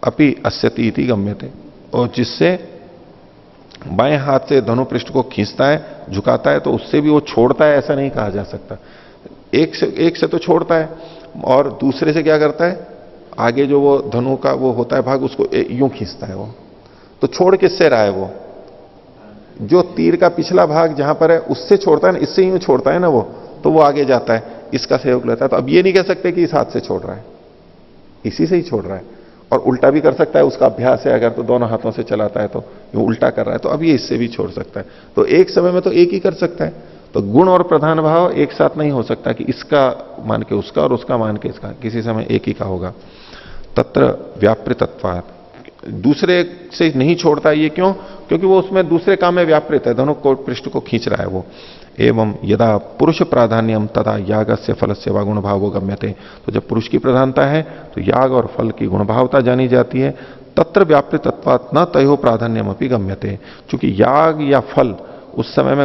अपि अस्यति इति गम्यते, और जिससे बाएं हाथ से धनु पृष्ठ को खींचता है, झुकाता है, तो उससे भी वो छोड़ता है ऐसा नहीं कहा जा सकता। एक से तो छोड़ता है और दूसरे से क्या करता है, आगे जो वो धनु का वो होता है भाग, उसको यूं खींचता है वो। तो छोड़ किससे रहा है वो? जो तीर का पिछला भाग जहां पर है उससे छोड़ता है ना, इससे यूं छोड़ता है ना वो, तो वो आगे जाता है, इसका सहयोग लेता है। तो अब ये नहीं कह सकते कि इस हाथ से छोड़ रहा है, इसी से ही छोड़ रहा है। और उल्टा भी कर सकता है, उसका अभ्यास है अगर, तो दोनों हाथों से चलाता है तो यूं उल्टा कर रहा है, तो अब ये इससे भी छोड़ सकता है। तो एक समय में तो एक ही कर सकता है। तो गुण और प्रधान भाव एक साथ नहीं हो सकता कि इसका मान के उसका और उसका मान के इसका, किसी समय एक ही का होगा। तत्र व्यापृतत्वात्, दूसरे से नहीं छोड़ता ये क्यों? क्योंकि वो उसमें दूसरे काम में व्यापृत है, दोनों को पृष्ठ को खींच रहा है वो। एवं यदा पुरुष प्राधान्यम तथा यागस्य फलस्य व गुण भावो गम्यते, तो जब पुरुष की प्रधानता है तो याग और फल की गुणभावता जानी जाती है। तत्र व्यापृतत्वात् न तयो प्राधान्यम अपि गम्यते, चूंकि याग या फल उस समय में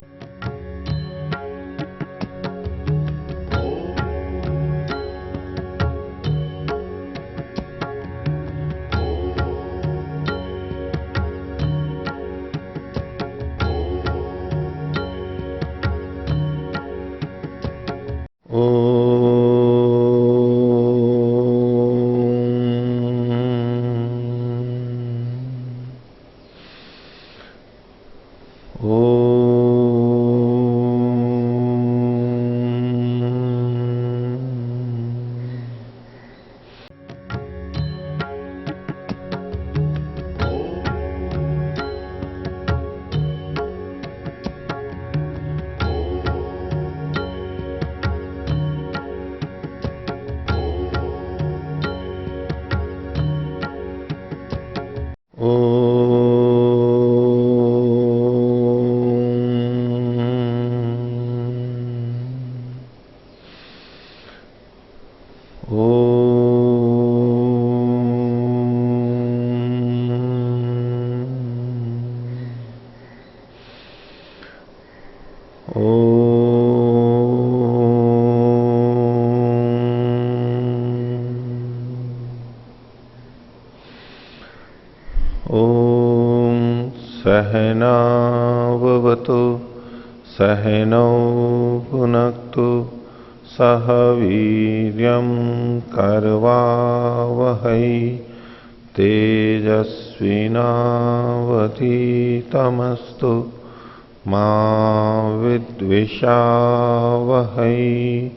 सहनावतु सहनौ भुनक्तु सह वीर्यं करवावहै तेजस्विनावधीतमस्तु मा विद्विषावहै।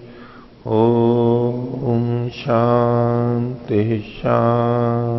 ओम शांति शांति।